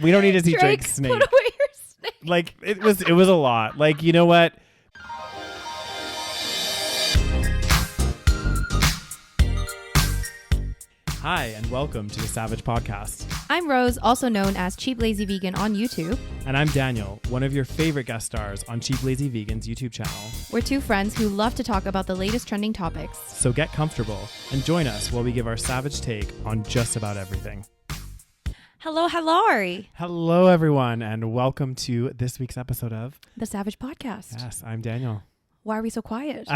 We don't need to see Drake, Drake's snake. put away your snake. Like it was a lot. Like, you know what? Hi, and welcome to the SaVeg podcast. I'm Rose, also known as Cheap Lazy Vegan on YouTube. And I'm Daniel, one of your favorite guest stars on Cheap Lazy Vegan's YouTube channel. We're two friends who love to talk about the latest trending topics. So get comfortable and join us while we give our SaVeg take on just about everything. Hello, Ari. Hello, everyone, and welcome to this week's episode of The SaVeg Podcast. Yes, I'm Daniel. Why are we so quiet?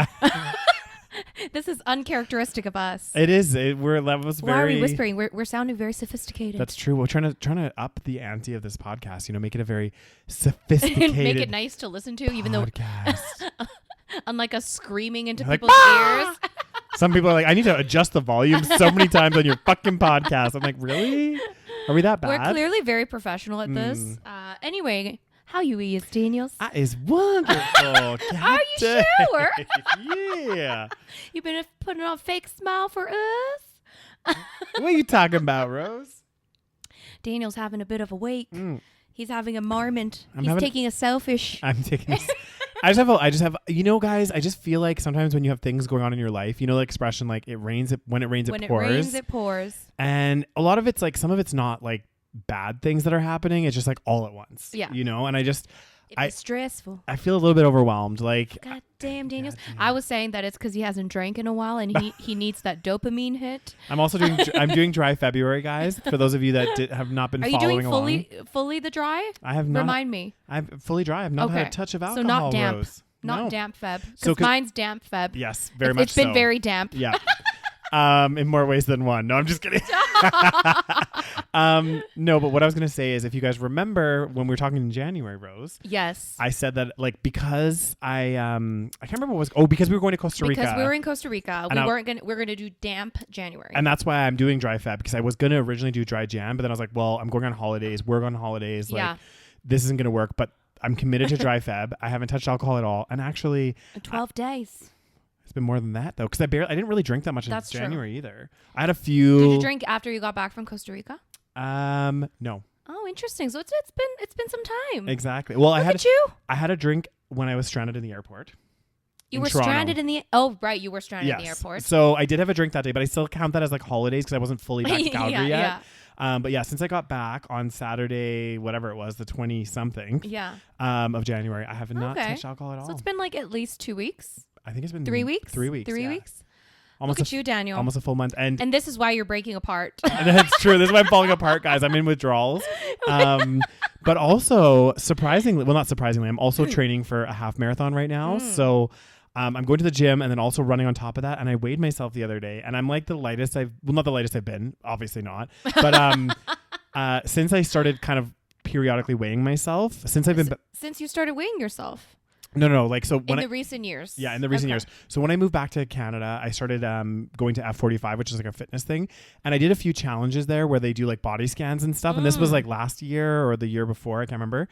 This is uncharacteristic of us. It is. That was very. Why are we whispering? We're sounding very sophisticated. That's true. We're trying to up the ante of this podcast. You know, make it a very sophisticated. Make it nice to listen to, even though unlike us screaming into like, people's ears. Some people are like, I need to adjust the volume so many times on your fucking podcast. I'm like, really? Are we that bad? We're clearly very professional at this. Anyway, how you is, Daniels? That is wonderful. Are you sure? Yeah. You've been putting on a fake smile for us? What are you talking about, Rose? Daniel's having a bit of a wake. He's having a moment. He's taking a selfish. I'm taking I just have, you know, guys, I just feel like sometimes when you have things going on in your life, you know, the expression, like when it rains, it pours. And a lot of it's like, some of it's not like bad things that are happening. It's just like all at once. Yeah. You know, and it's stressful. I feel a little bit overwhelmed. Like, God damn, Daniels. I was saying that it's because he hasn't drank in a while and he needs that dopamine hit. I'm also doing dry February, guys. For those of you that have not been following along. Are you doing fully the dry? I have not. Remind me. I'm fully dry. I've not had a touch of alcohol. So not damp. Rose. Not damp Feb. Because mine's damp Feb. Yes, very much It's been very damp. Yeah. In more ways than one. No, I'm just kidding. No, but what I was going to say is, if you guys remember when we were talking in January, Rose. Yes. I said that, like, because I can't remember what was, because we were going to Costa Rica. Because we were in Costa Rica. We're going to do damp January. And that's why I'm doing dry Feb, because I was going to originally do dry Jan, but then I was like, well, I'm going on holidays. We're going on holidays. Like, this isn't going to work, but I'm committed to dry Feb. I haven't touched alcohol at all. And actually 12 days. It's been more than that, though, because I didn't really drink that much in January either. I had a few. Did you drink after you got back from Costa Rica? No. Oh, interesting. So it's been some time. Exactly. Well, I had a drink when I was stranded in the airport. You were Toronto. stranded in the you were stranded in the airport. So I did have a drink that day, but I still count that as like holidays because I wasn't fully back to Calgary yet. Yeah. But yeah, since I got back on Saturday, whatever it was, the 20-something of January, I have not touched alcohol at all. So it's been like at least 2 weeks. I think it's been 3 weeks. 3 weeks. 3 weeks. Almost Look at you, Daniel. Almost a full month. And this is why you're breaking apart. That's true. This is why I'm falling apart, guys. I'm in withdrawals. But also, not surprisingly, I'm also training for a half marathon right now. So I'm going to the gym and then also running on top of that. And I weighed myself the other day and I'm like not the lightest I've been, obviously not. But since I started kind of periodically weighing myself, since you started weighing yourself. No. Like, so in the recent years. Yeah, in the recent years. So when I moved back to Canada, I started going to F45, which is like a fitness thing. And I did a few challenges there where they do like body scans and stuff. And this was like last year or the year before, I can't remember.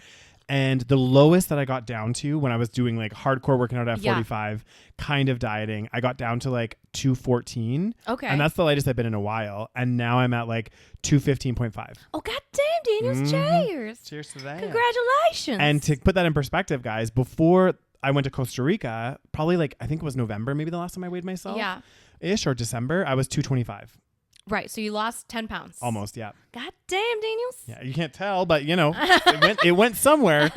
And the lowest that I got down to when I was doing like hardcore working out at F45, kind of dieting, I got down to like 214. Okay. And that's the lightest I've been in a while. And now I'm at like 215.5. Oh, God damn, Daniels. Cheers. Cheers to that. Congratulations. And to put that in perspective, guys, before I went to Costa Rica, probably like, I think it was November, maybe the last time I weighed myself. Yeah. Ish, or December, I was 225. Right, so you lost 10 pounds. Almost, yeah. God damn, Daniels. Yeah, you can't tell, but you know, it went somewhere.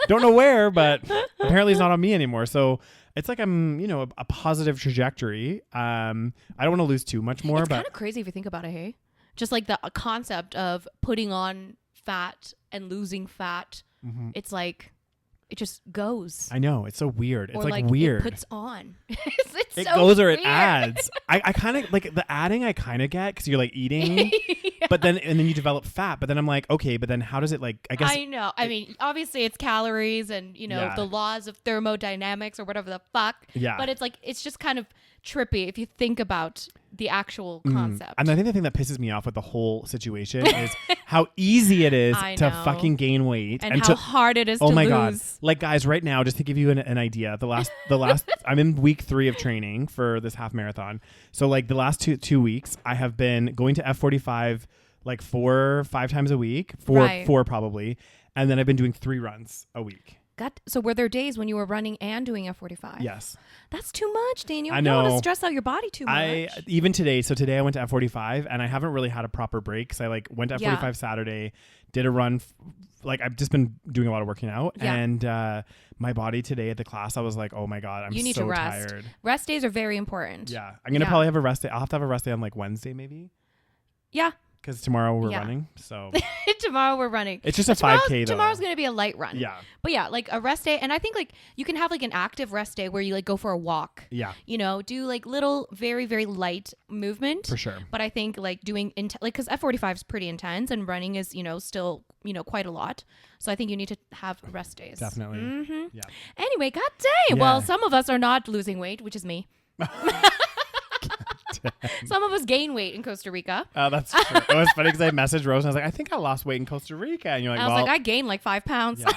Don't know where, but apparently it's not on me anymore. So it's like I'm, you know, a positive trajectory. I don't want to lose too much more. It's kind of crazy if you think about it, hey? Just like the concept of putting on fat and losing fat. Mm-hmm. It's like, it just goes. I know. It's so weird. It's or like weird. It puts on. It so goes or weird. It adds. I kind of like the adding. I kind of get because you're like eating, but then you develop fat. But then I'm like, okay, but then how does it like? I guess I know. I mean, obviously it's calories and you know the laws of thermodynamics or whatever the fuck. Yeah. But it's like it's just kind of trippy if you think about the actual concept. And I think the thing that pisses me off with the whole situation is how easy it is to fucking gain weight and how hard it is to lose. Oh my god! Like guys, right now, just to give you an idea, the last I'm in week 3 of training for this half marathon. So like the last two weeks, I have been going to F45 like 4 or 5 times a week, four probably. And then I've been doing 3 runs a week. So were there days when you were running and doing F45? Yes. That's too much, Daniel. I know. You don't want to stress out your body too much. Even today. So today I went to F45 and I haven't really had a proper break. So I like went to F45 Saturday, did a run. Like I've just been doing a lot of working out and my body today at the class, I was like, oh my God, I'm so tired. You need to rest. Rest days are very important. Yeah. I'm going to probably have a rest day. I'll have to have a rest day on like Wednesday maybe. Yeah. Because tomorrow we're running, so tomorrow we're running. It's just a 5K though. Tomorrow's gonna be a light run. Yeah, but yeah, like a rest day, and I think like you can have like an active rest day where you like go for a walk. Yeah, you know, do like little, very very light movement for sure. But I think like doing like because F45 is pretty intense, and running is still quite a lot. So I think you need to have rest days. Definitely. Mm-hmm. Yeah. Anyway, god dang. Yeah. Well, some of us are not losing weight, which is me. Some of us gain weight in Costa Rica. Oh, that's true. It was funny because I messaged Rose and I was like, I think I lost weight in Costa Rica. And you're like, I was like, I gained like 5 pounds. Yeah.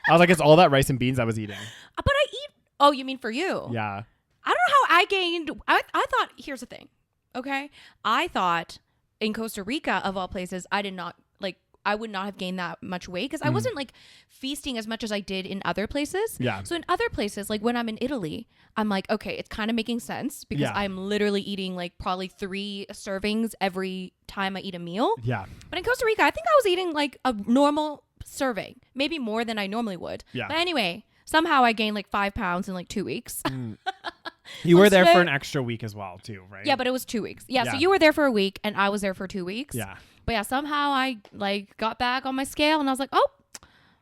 I was like, it's all that rice and beans I was eating. But I eat. Oh, you mean for you? Yeah. I don't know how I gained. I thought, here's the thing. Okay. I thought in Costa Rica, of all places, I would not have gained that much weight because I wasn't like feasting as much as I did in other places. Yeah. So in other places, like when I'm in Italy, I'm like, okay, it's kind of making sense because I'm literally eating like probably 3 servings every time I eat a meal. Yeah. But in Costa Rica, I think I was eating like a normal serving, maybe more than I normally would. Yeah. But anyway, somehow I gained like 5 pounds in like 2 weeks. You were there for an extra week as well too, right? Yeah, but it was 2 weeks. Yeah, so you were there for a week and I was there for 2 weeks. Yeah. But yeah, somehow I like got back on my scale and I was like, oh,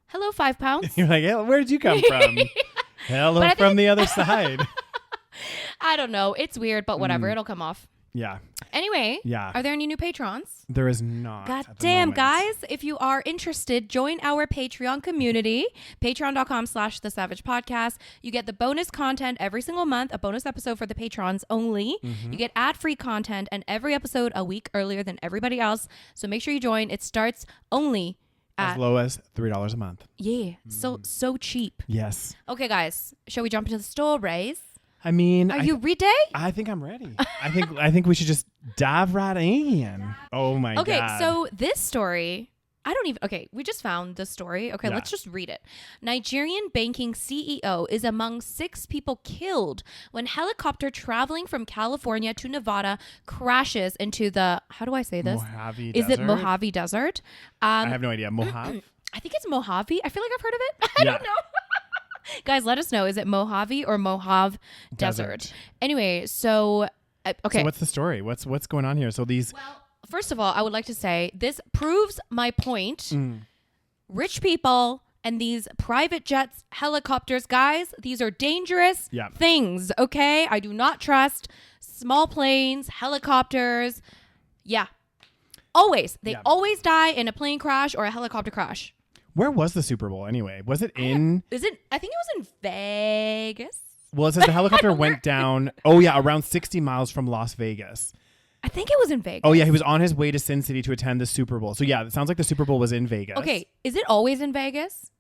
hello, 5 pounds. You're like, hey, where did you come from? Hello from the other side. I don't know. It's weird, but whatever. It'll come off. Yeah. Anyway, are there any new patrons? There is not. God damn, guys. If you are interested, join our Patreon community, patreon.com/the SaVeg Podcast. You get the bonus content every single month, a bonus episode for the patrons only. Mm-hmm. You get ad-free content and every episode a week earlier than everybody else. So make sure you join. It starts only as low as $3 a month. Yeah. So cheap. Yes. Okay, guys. Shall we jump into the stories? I mean, are you ready? I think I'm ready. I think we should just dive right in. Oh my God. Okay, so this story, we just found this story. Okay, let's just read it. Nigerian banking CEO is among 6 people killed when helicopter traveling from California to Nevada crashes into the, how do I say this? Mojave Desert. Is it Mojave Desert? I have no idea. Mojave? I think it's Mojave. I feel like I've heard of it. I don't know. Guys, let us know. Is it Mojave or Mojave Desert? Anyway, so okay. So what's the story? What's going on here? So these. Well, first of all, I would like to say this proves my point. Rich people and these private jets, helicopters, guys, these are dangerous things. Okay, I do not trust small planes, helicopters. Yeah, always they always die in a plane crash or a helicopter crash. Where was the Super Bowl anyway? Was it in? I think it was in Vegas. Well, it says the helicopter went down. Oh yeah, around 60 miles from Las Vegas. I think it was in Vegas. Oh yeah, he was on his way to Sin City to attend the Super Bowl. So yeah, it sounds like the Super Bowl was in Vegas. Okay, is it always in Vegas?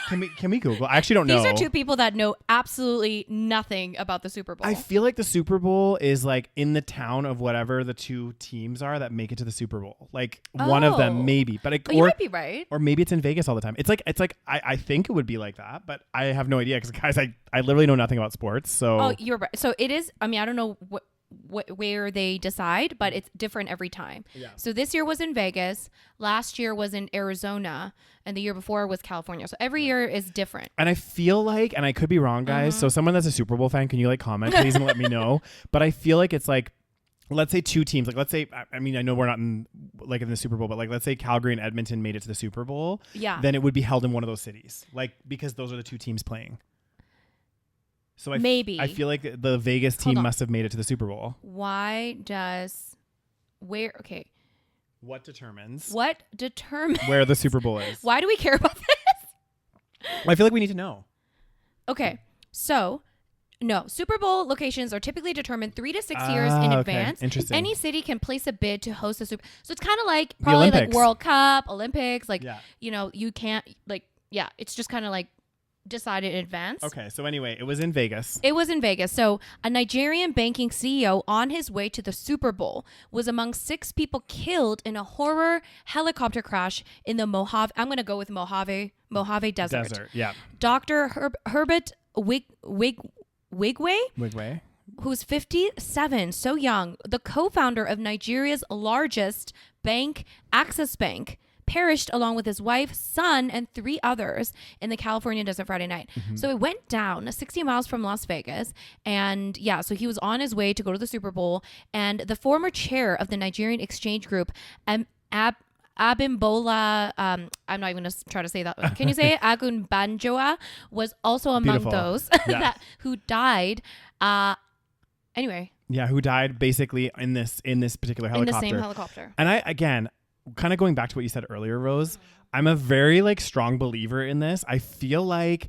Can we Google? I actually don't know. These are 2 people that know absolutely nothing about the Super Bowl. I feel like the Super Bowl is like in the town of whatever the 2 teams are that make it to the Super Bowl. Like one of them maybe, but you might be right. Or maybe it's in Vegas all the time. It's like I think it would be like that, but I have no idea because guys, I literally know nothing about sports. So you're right. So it is. I mean, I don't know where they decide, but it's different every time. Yeah. So this year was in Vegas, last year was in Arizona, and the year before was California. So every year is different. And I feel like, and I could be wrong, guys. So someone that's a Super Bowl fan, can you like comment please and let me know? But I feel like it's like, let's say 2 teams, like let's say, I mean, I know we're not in the Super Bowl, but like let's say Calgary and Edmonton made it to the Super Bowl. Yeah. Then it would be held in one of those cities, like because those are the 2 teams playing. So I feel like the Vegas team must have made it to the Super Bowl. What determines where the Super Bowl is? Why do we care about this? Well, I feel like we need to know. Okay. So, no, Super Bowl locations are typically determined 3 to 6 years in advance. Interesting. Any city can place a bid to host a Super. So it's kind of like probably like World Cup, Olympics, like you can't it's just kind of like decide in advance. Okay, so anyway, it was in Vegas. It was in Vegas. So a Nigerian banking CEO on his way to the Super Bowl was among 6 people killed in a horror helicopter crash in the Mojave. I'm going to go with Mojave Desert. Yeah. Dr. Herbert Wigwe, who's 57, so young, the co-founder of Nigeria's largest bank, Access Bank, perished along with his wife, son, and 3 others in the California desert Friday night. So it went down 60 miles from Las Vegas. And yeah, so he was on his way to go to the Super Bowl. And the former chair of the Nigerian exchange group, Abimbola, I'm not even going to try to say that. Can you say it? Agunbanjoa was also among those who died. Anyway. Yeah, who died basically in this particular helicopter. In the same helicopter. And I, again, kind of going back to what you said earlier, Rose, I'm a very like strong believer in this. I feel like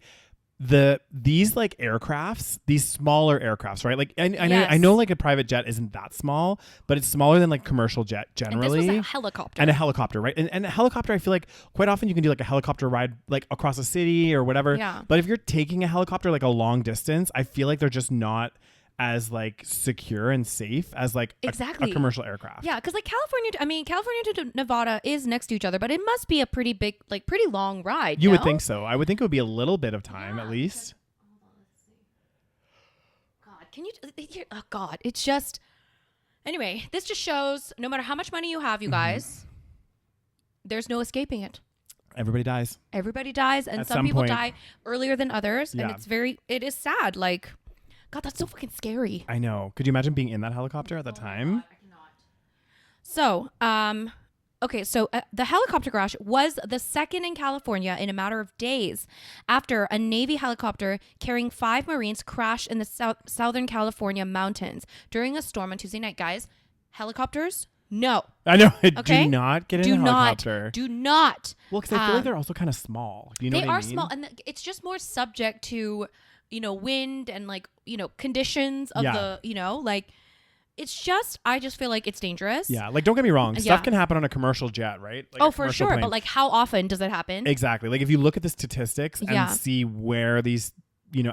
these like aircrafts, these smaller aircrafts, right? Like I know like a private jet isn't that small, but it's smaller than like commercial jet generally. And this was a helicopter. And a helicopter, right? And a helicopter, I feel like quite often you can do like a helicopter ride like across a city or whatever. Yeah. But if you're taking a helicopter like a long distance, I feel like they're just not as like secure and safe as like a commercial aircraft. Yeah, because like California to Nevada is next to each other, but it must be a pretty big, like pretty long ride. You would think so. I would think it would be a little bit of time at least. God, can you? Oh God, it's just. Anyway, this just shows no matter how much money you have, you guys, there's no escaping it. Everybody dies. Everybody dies, and some people die earlier than others, and it is sad. Like. God, that's so fucking scary. I know. Could you imagine being in that helicopter at the time? God, I cannot. So, okay, so the helicopter crash was the second in California in a matter of days after a Navy helicopter carrying 5 Marines crashed in the Southern California mountains during a storm on Tuesday night. Guys, helicopters? No. I know. Okay? Do not get in a helicopter. Do not. Well, because I feel like they're also kind of small. You know what I mean? They are small, and it's just more subject to... wind and like, conditions of the, like it's just, I just feel like it's dangerous. Yeah. Like, don't get me wrong. Stuff can happen on a commercial jet, right? Like for sure. Plane. But like how often does it happen? Exactly. Like if you look at the statistics and see where these,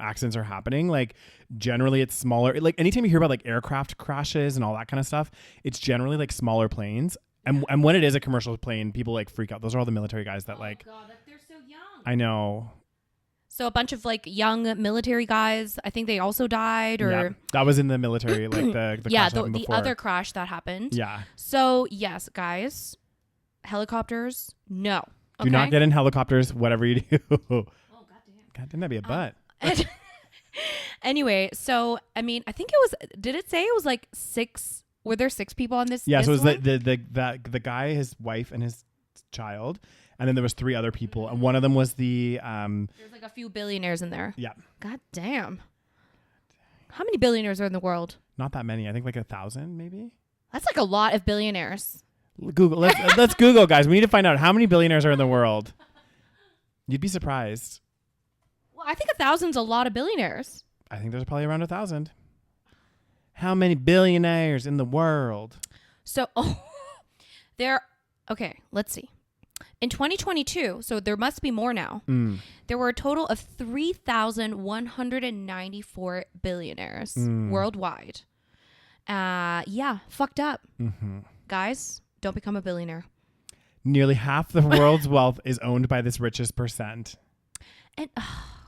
accidents are happening, like generally it's smaller. Like anytime you hear about like aircraft crashes and all that kind of stuff, it's generally like smaller planes. And when it is a commercial plane, people like freak out. Those are all the military guys that God, they're so young. I know. So a bunch of like young military guys, I think they also died or that was in the military, like the crash the other crash that happened. Yeah. So yes, guys, helicopters, no. Do not get in helicopters, whatever you do. Oh, goddamn. God, didn't that be a butt? Anyway, so I mean, I think it was. Did it say it was like 6? Were there 6 people on this? Yeah. So it was the guy, his wife, and his child. And then there was 3 other people, and one of them was the. There's like a few billionaires in there. Yeah. God damn. How many billionaires are in the world? Not that many. I think like 1,000, maybe. That's like a lot of billionaires. Google. Let's Google, guys. We need to find out how many billionaires are in the world. You'd be surprised. Well, I think 1,000's a lot of billionaires. I think there's probably around 1,000. How many billionaires in the world? So, okay, let's see. In 2022, so there must be more now, there were a total of 3,194 billionaires worldwide. Fucked up. Mm-hmm. Guys, don't become a billionaire. Nearly half the world's wealth is owned by this richest percent. And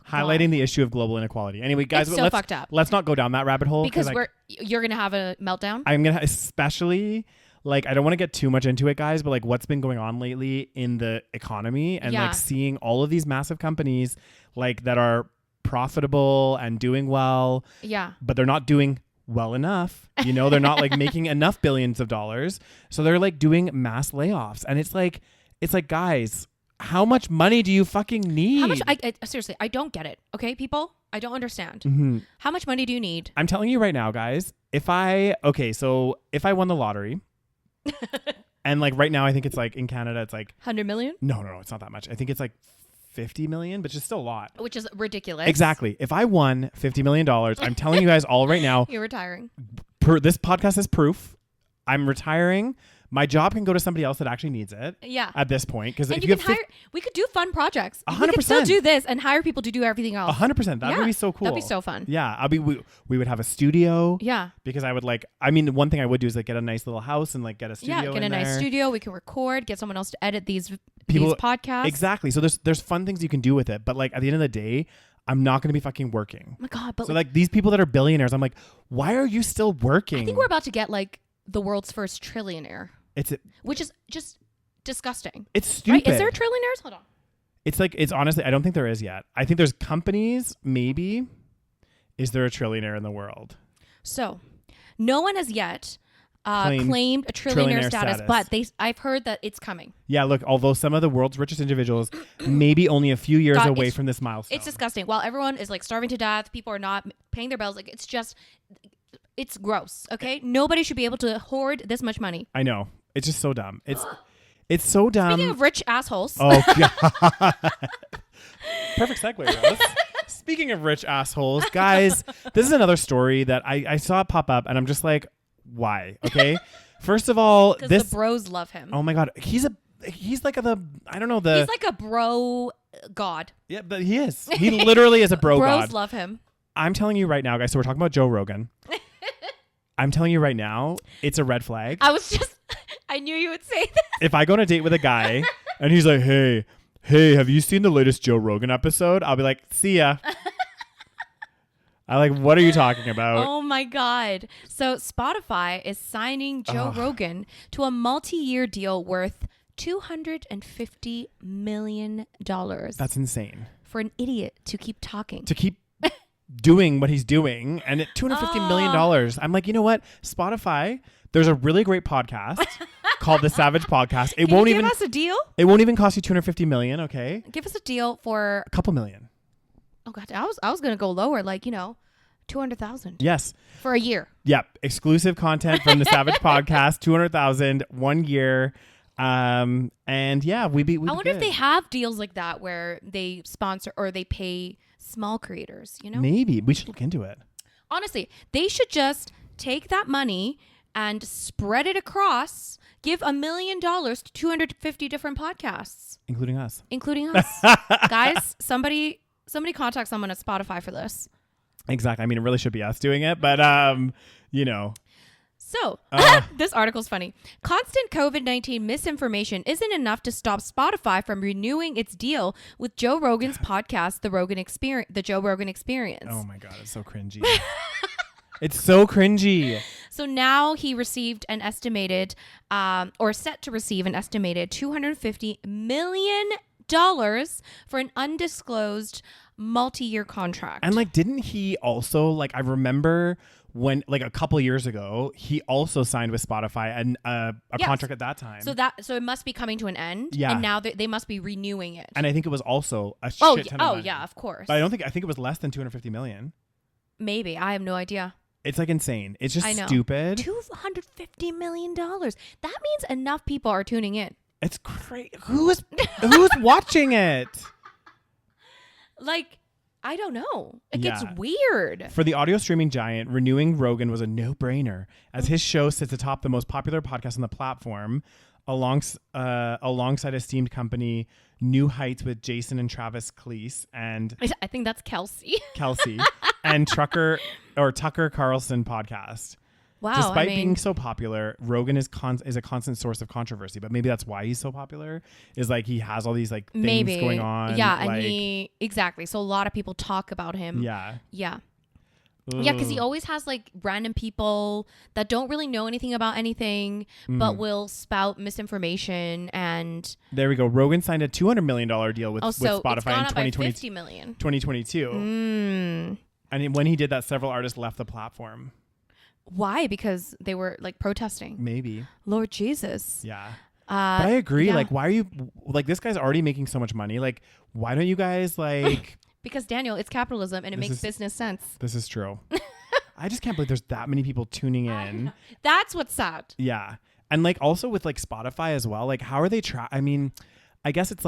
highlighting the issue of global inequality. Anyway, guys, it's so fucked up. Let's not go down that rabbit hole. Because you're going to have a meltdown? I'm going to, especially... Like, I don't want to get too much into it, guys, but like what's been going on lately in the economy and like seeing all of these massive companies like that are profitable and doing well. Yeah. But they're not doing well enough. They're not like making enough billions of dollars. So they're like doing mass layoffs. And it's like, guys, how much money do you fucking need? How much? I seriously, I don't get it. Okay, people? I don't understand. Mm-hmm. How much money do you need? I'm telling you right now, guys, if I won the lottery, and like right now, I think it's like in Canada, it's like 100 million. No, it's not that much. I think it's like 50 million, but it's still a lot. Which is ridiculous. Exactly. If I won $50 million, I'm telling you guys all right now. You're retiring. This podcast is proof. I'm retiring. My job can go to somebody else that actually needs it. Yeah. At this point, because if you can hire, we could do fun projects. 100%. We could still do this and hire people to do everything else. 100%. That would be so cool. That'd be so fun. Yeah. We would have a studio. Yeah. Because I would one thing I would do is like get a nice little house and like get a studio. Yeah, get a nice studio. We can record, get someone else to edit these podcasts. Exactly. So there's fun things you can do with it. But like at the end of the day, I'm not going to be fucking working. Oh my God. But so like these people that are billionaires, I'm like, why are you still working? I think we're about to get like the world's first trillionaire. Which is just disgusting. It's stupid. Right? Is there trillionaires? Hold on. It's honestly, I don't think there is yet. I think there's companies, maybe. Is there a trillionaire in the world? So, no one has yet claimed a trillionaire status, but I've heard that it's coming. Yeah, look, although some of the world's richest individuals may be only a few years away from this milestone. It's disgusting. While everyone is like starving to death, people are not paying their bills. Like it's gross. Okay, nobody should be able to hoard this much money. I know. It's just so dumb. It's so dumb. Speaking of rich assholes. Oh God. Perfect segue, Rose. Speaking of rich assholes, guys, this is another story that I saw it pop up, and I'm just like, why? Okay. First of all, because the bros love him. Oh my God, he's like he's like a bro god. Yeah, but he is. He literally is a bro god. Bros love him. I'm telling you right now, guys. So we're talking about Joe Rogan. I'm telling you right now, it's a red flag. I knew you would say that. If I go on a date with a guy and he's like, hey, have you seen the latest Joe Rogan episode? I'll be like, see ya. What are you talking about? Oh my God. So Spotify is signing Joe Rogan to a multi-year deal worth $250 million. That's insane. For an idiot to keep talking. To keep doing what he's doing, and at $250 million. I'm like, you know what? Spotify, there's a really great podcast called the SaVeg Podcast. Can you give us a deal? It won't even cost you $250 million, okay? Give us a deal for a couple million. Oh God, I was gonna go lower, like, 200,000. Yes. For a year. Yep. Exclusive content from the SaVeg Podcast, 200,000, 1 year. And yeah, we'd be I wonder if they have deals like that where they sponsor or they pay small creators, Maybe. We should look into it. Honestly, they should just take that money and spread it across, give $1 million to 250 different podcasts. Including us. Guys, somebody contact someone at Spotify for this. Exactly. I mean, it really should be us doing it, but, So, this article's funny. Constant COVID-19 misinformation isn't enough to stop Spotify from renewing its deal with Joe Rogan's podcast, The Joe Rogan Experience. Oh my God, it's so cringy. It's so cringy. So now he received an estimated, or set to receive an estimated $250 million for an undisclosed multi-year contract. And didn't he also, I remember when a couple years ago, he also signed with Spotify and a contract at that time. So it must be coming to an end. Yeah. And now they must be renewing it. And I think it was also a shit ton of money. Yeah, of course. But I think it was less than 250 million. Maybe. I have no idea. It's insane. It's just stupid. $250 million. That means enough people are tuning in. It's crazy. Who's watching it? I don't know. It gets weird. For the audio streaming giant, renewing Rogan was a no-brainer, as his show sits atop the most popular podcast on the platform, alongside esteemed company New Heights with Jason and Travis Cleese, and I think that's Kelsey and Tucker Carlson podcast. Wow. Despite being so popular, Rogan is a constant source of controversy, but maybe that's why he's so popular, is he has all these things going on. Yeah. And exactly. So a lot of people talk about him. Yeah. Yeah. Yeah, because he always has random people that don't really know anything about anything, but will spout misinformation. And there we go. Rogan signed a $200 million deal with Spotify in 2022. And when he did that, several artists left the platform. Why? Because they were protesting. Maybe. Lord Jesus. Yeah. But I agree. Yeah. Why are you this guy's already making so much money? Why don't you guys Because Daniel, it's capitalism and it makes business sense. This is true. I just can't believe there's that many people tuning in. That's what's sad. Yeah. And also with Spotify as well, how are they I mean, I guess it's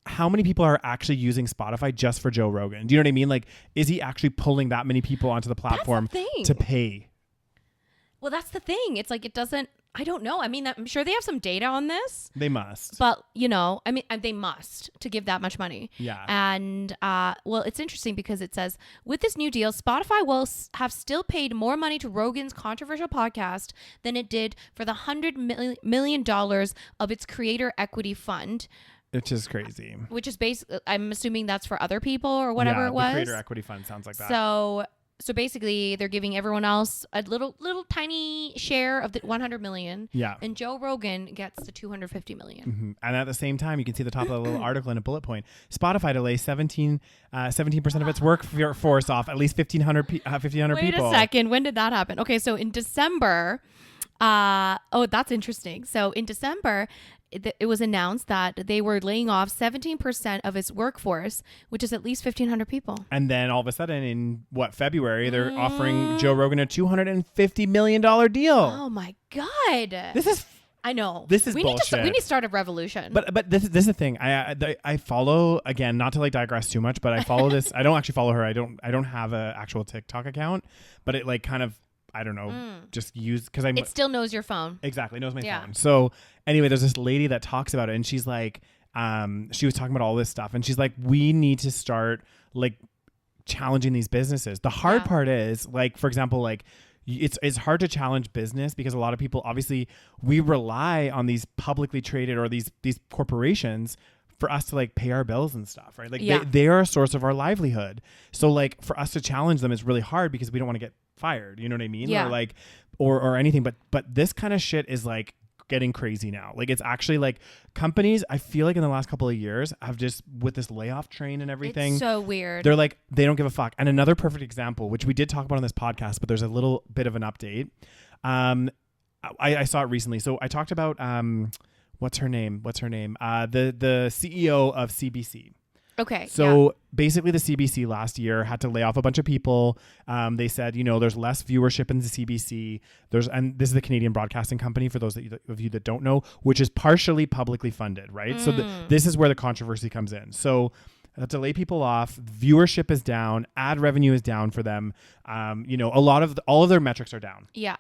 how many people are actually using Spotify just for Joe Rogan? Do you know what I mean? Is he actually pulling that many people onto the platform to pay? Well, that's the thing. It's it doesn't, I don't know. I mean, I'm sure they have some data on this. They must. But, you know, I mean, they must to give that much money. Yeah. And, well, it's interesting because it says, with this new deal, Spotify will have still paid more money to Rogan's controversial podcast than it did for the $100 million of its creator equity fund. Which is crazy. Which is basically, I'm assuming that's for other people or whatever it was. The creator equity fund sounds like that. So basically, they're giving everyone else a little tiny share of the 100 million. Yeah. And Joe Rogan gets the 250 million. Mm-hmm. And at the same time, you can see the top of the little article in a bullet point. Spotify to lay 17% of its workforce off at least 1,500 people. Wait a second. When did that happen? Okay, so in December, that's interesting. So in December, it was announced that they were laying off 17% of its workforce, which is at least 1,500 people. And then all of a sudden in February, they're offering Joe Rogan a $250 million deal. Oh my God. I know. This is bullshit. We need to start a revolution. But this is the thing. I follow, again, not to like digress too much, but I follow this. I don't actually follow her. I don't have an actual TikTok account, but it like kind of, I don't know, just use because it still knows your phone. Exactly, knows my phone. So anyway, there's this lady that talks about it, and she's like, she was talking about all this stuff, and she's like, we need to start like challenging these businesses. The hard part is, like, for example, like it's hard to challenge business because a lot of people, obviously, we rely on these publicly traded or these corporations for us to like pay our bills and stuff, right? Like they are a source of our livelihood. So like for us to challenge them is really hard because we don't want to get fired. You know what I mean? Yeah. Or like, or anything. But this kind of shit is like getting crazy now. Like it's actually like companies, I feel like in the last couple of years have just with this layoff train and everything. It's so weird. They're like, they don't give a fuck. And another perfect example, which we did talk about on this podcast, but there's a little bit of an update. I saw it recently. So I talked about, what's her name? The CEO of CBC. Okay. So basically the CBC last year had to lay off a bunch of people. They said, you know, there's less viewership in the CBC. And this is the Canadian Broadcasting Company, for those of you that don't know, which is partially publicly funded, right? So this is where the controversy comes in. So to lay people off, viewership is down, ad revenue is down for them. You know, all of their metrics are down. Yeah.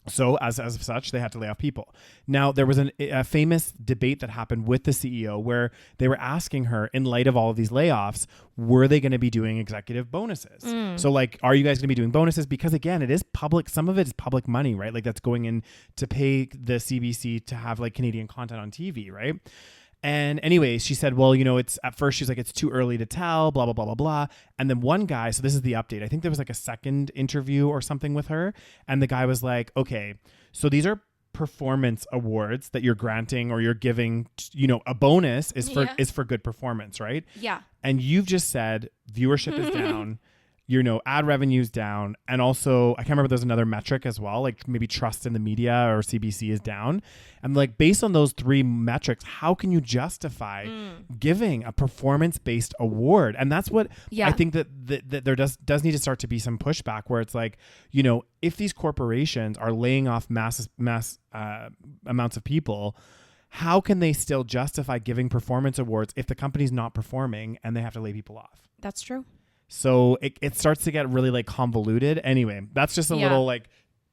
So as such, they had to lay off people. Now, there was a famous debate that happened with the CEO where they were asking her, in light of all of these layoffs, were they going to be doing executive bonuses? So like, are you guys going to be doing bonuses? Because again, it is public. Some of it is public money, right? Like that's going in to pay the CBC to have like Canadian content on TV, right? And anyways, she said, well, you know, at first she's like, it's too early to tell, blah, blah, blah, blah, blah. And then one guy, so this is the update. I think there was like a second interview or something with her. And the guy was like, okay, so these are performance awards that you're granting or you're giving, you know, a bonus is for good performance, right? Yeah. And you've just said viewership is down. You know, ad revenue's down. And also, I can't remember, there's another metric as well, like maybe trust in the media or CBC is down. And like, based on those three metrics, how can you justify giving a performance-based award? And that's what I think that there does need to start to be some pushback where it's like, you know, if these corporations are laying off mass amounts of people, how can they still justify giving performance awards if the company's not performing and they have to lay people off? That's true. So it starts to get really like convoluted. Anyway, that's just a little like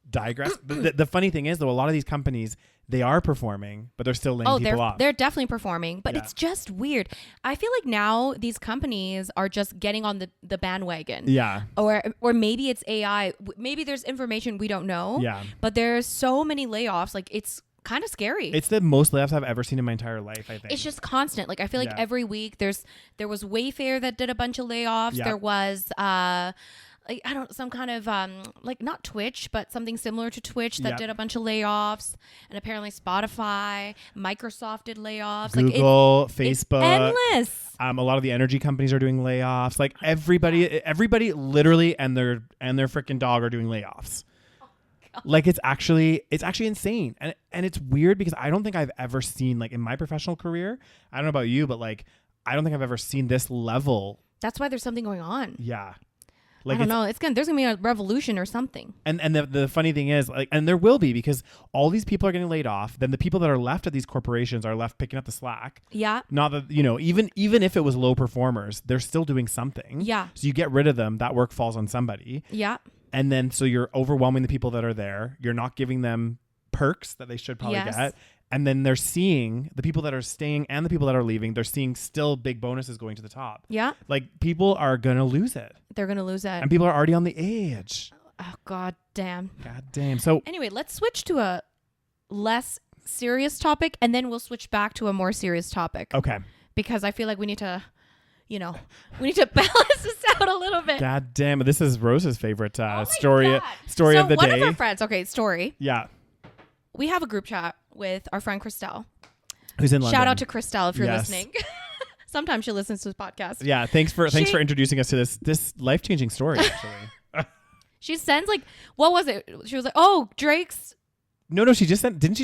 digress. The funny thing is though, a lot of these companies, they are performing, but they're still laying people off. They're definitely performing, but it's just weird. I feel like now these companies are just getting on the bandwagon. Yeah. Or maybe it's AI. Maybe there's information we don't know. Yeah. But there's so many layoffs. Like it's kind of scary. It's the most layoffs I've ever seen in my entire life, I think. It's just constant. Like I feel like every week there was Wayfair that did a bunch of layoffs. Yeah. There was like some kind of like not Twitch, but something similar to Twitch that did a bunch of layoffs. And apparently Spotify, Microsoft did layoffs. Google, Facebook. It's endless. A lot of the energy companies are doing layoffs. Like everybody literally and their freaking dog are doing layoffs. Like it's actually insane. And it's weird because I don't think I've ever seen, like in my professional career, I don't know about you, but like I don't think I've ever seen this level. That's why there's something going on. Yeah. Like I don't know. There's gonna be a revolution or something. And the funny thing is, like, and there will be, because all these people are getting laid off. Then the people that are left at these corporations are left picking up the slack. Yeah. Not that, you know, even if it was low performers, they're still doing something. Yeah. So you get rid of them, that work falls on somebody. Yeah. And then so you're overwhelming the people that are there. You're not giving them perks that they should probably Yes. get. And then they're seeing the people that are staying and the people that are leaving, they're seeing still big bonuses going to the top. Yeah. Like people are going to lose it. They're going to lose it. And people are already on the edge. Oh, God damn. God damn. So Anyway, let's switch to a less serious topic and then we'll switch back to a more serious topic. okay. Because I feel like we need to, balance this out a little bit. God damn. This is Rose's favorite Oh my story God. of the one day. of our friends, story. Yeah. We have a group chat with our friend Christelle. Who's in London. Shout out to Christelle if you're Yes. listening. Sometimes she listens to this podcast. Yeah. Thanks for introducing us to this life-changing story, actually. She sends what was it? She was like, oh, Drake's. No, didn't she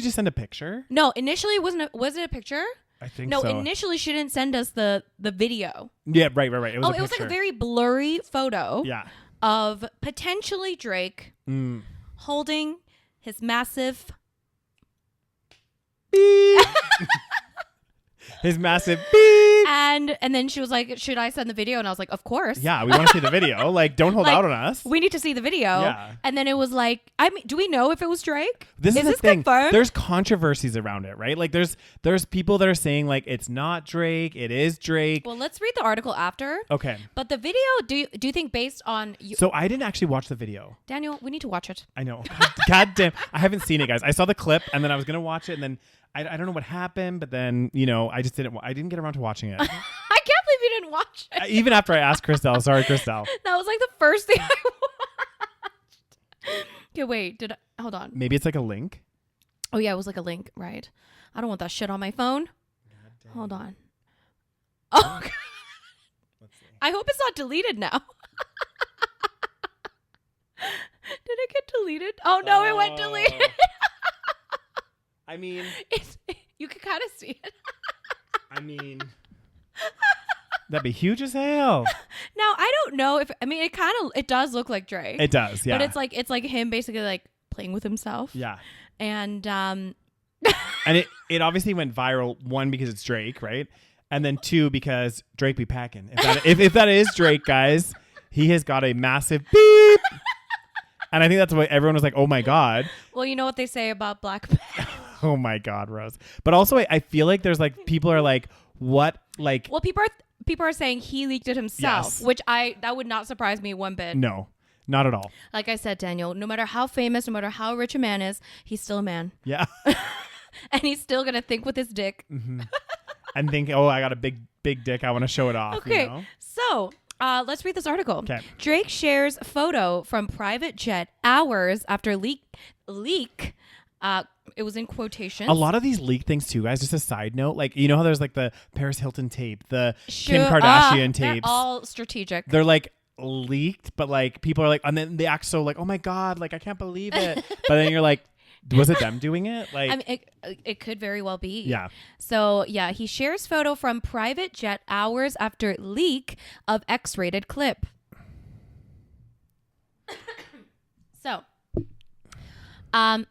just send a picture? No, initially was it a picture? I think No, so. initially she didn't send us the video. Yeah, right. It was It was like a very blurry photo of potentially Drake holding his massive beep. His massive beep. and then she was like, should I send the video? And I was like, of course. Yeah, we want to see the video. Like, don't hold out on us. We need to see the video. Yeah. And then it was like, do we know if it was Drake? This is the this thing. confirmed? There's controversies around it, right? Like, there's people that are saying like it's not Drake, it is Drake. Well, let's read the article after. Okay. But the video, do you think based on So I didn't actually watch the video. Daniel, we need to watch it. I know. God damn. I haven't seen it, guys. I saw the clip and then I was gonna watch it and then I don't know what happened, but then I just didn't get around to watching it. I can't believe you didn't watch it. Even after I asked Christelle. Sorry, Christelle. That was like the first thing I watched. Okay, wait. Hold on. Maybe it's like a link. Oh yeah, it was like a link, right? I don't want that shit on my phone. Hold on. Oh, God. Let's see. I hope it's not deleted now. Did it get deleted? Oh no, it went deleted. I mean, you can kind of see it. That'd be huge as hell. Now I don't know if it does look like Drake. It does, yeah. But it's like him basically like playing with himself. Yeah. And And it obviously went viral, one, because it's Drake, right? And then two, because Drake be packing. If that is Drake, guys, he has got a massive beep. And I think that's why everyone was like, oh my God. Well, you know what they say about black men. Oh my God, Rose. But also I feel like there's like people are like, what? Like, Well, people are saying he leaked it himself, Yes. which that would not surprise me one bit. no, not at all. Like I said, Daniel, no matter how famous, no matter how rich a man is, he's still a man. Yeah. And he's still going to think with his dick. And think, oh, I got a big dig. I want to show it off. Okay. You know? So let's read this article. Okay. Drake shares photo from private jet hours after leak. It was in quotations. A lot of these leak things too, guys. Just a side note, like you know how there's like the Paris Hilton tape, the Kim Kardashian They're tapes. all strategic. They're like leaked, but like people are like, and then they act so like, oh my God, like I can't believe it. But then you're like, was it them doing it? Like, I mean, it could very well be. yeah. So yeah, he shares photo from private jet hours after leak of X-rated clip. So, do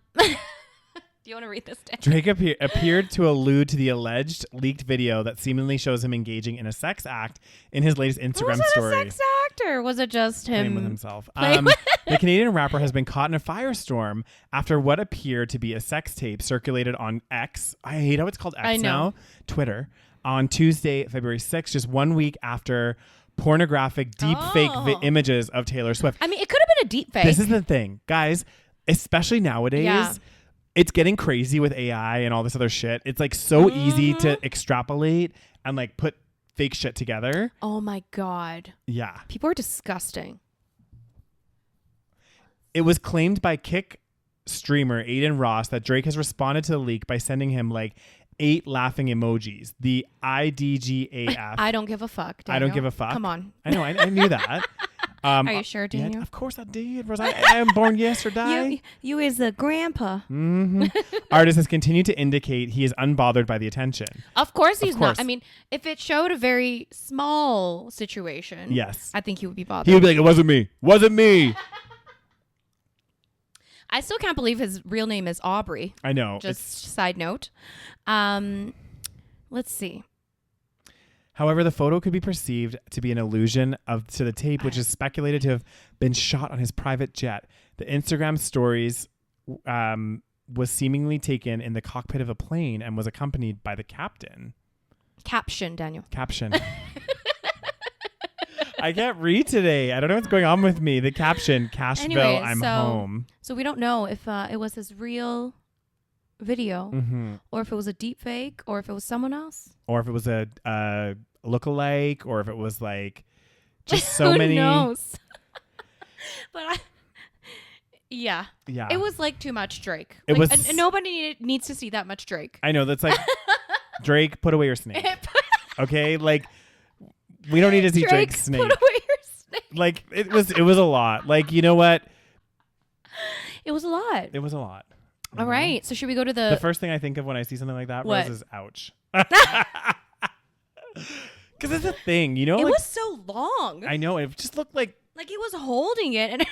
you want to read this, Dan? Drake appeared to allude to the alleged leaked video that seemingly shows him engaging in a sex act in his latest Instagram Was it story. a sex act or was it just him Playing with himself. playing with- The Canadian rapper has been caught in a firestorm after what appeared to be a sex tape circulated on X. I hate how it's called X I know. now. Twitter. On Tuesday, February 6th, just 1 week after pornographic deep fake images of Taylor Swift. I mean, it could have been a deep fake. This is the thing, guys, especially nowadays. Yeah. It's getting crazy with AI and all this other shit. It's like so easy to extrapolate and like put fake shit together. Oh my God. Yeah. People are disgusting. It was claimed by Kick streamer Aiden Ross that Drake has responded to the leak by sending him like 8 laughing emojis. The IDGAF. I don't give a fuck, Daniel. I don't give a fuck. Come on. I know. I knew that. Are you sure, Yeah, Daniel? of course I did. I am born yesterday. You is a grandpa. Artist has continued to indicate he is unbothered by the attention. Of course he's course. not. I mean, if it showed a very small situation, Yes. I think he would be bothered. He would be like, it wasn't me. Wasn't me. I still can't believe his real name is Aubrey. I know. Just side note. Let's see. However, the photo could be perceived to be an allusion to the tape, which is speculated to have been shot on his private jet. The Instagram stories was seemingly taken in the cockpit of a plane and was accompanied by the captain. Caption, Daniel. Caption. I can't read today. I don't know what's going on with me. The caption, Cashville, anyway, I'm home. So we don't know if it was his real video or if it was a deep fake or if it was someone else. Or if it was a lookalike or if it was like just so many. Who knows? But yeah. Yeah. It was like too much Drake. It like, was. Nobody needs to see that much Drake. I know. That's like, Drake, put away your snake. Okay? Like, we don't need to see Drake's snake. Put away your snake. Like, it was a lot. Like, you know what? It was a lot. It was a lot. All right. So should we go to the first thing I think of when I see something like that, what? Rose, is ouch. Because it's a thing, you know? It like, was so long. I know. It just looked like he was holding it. And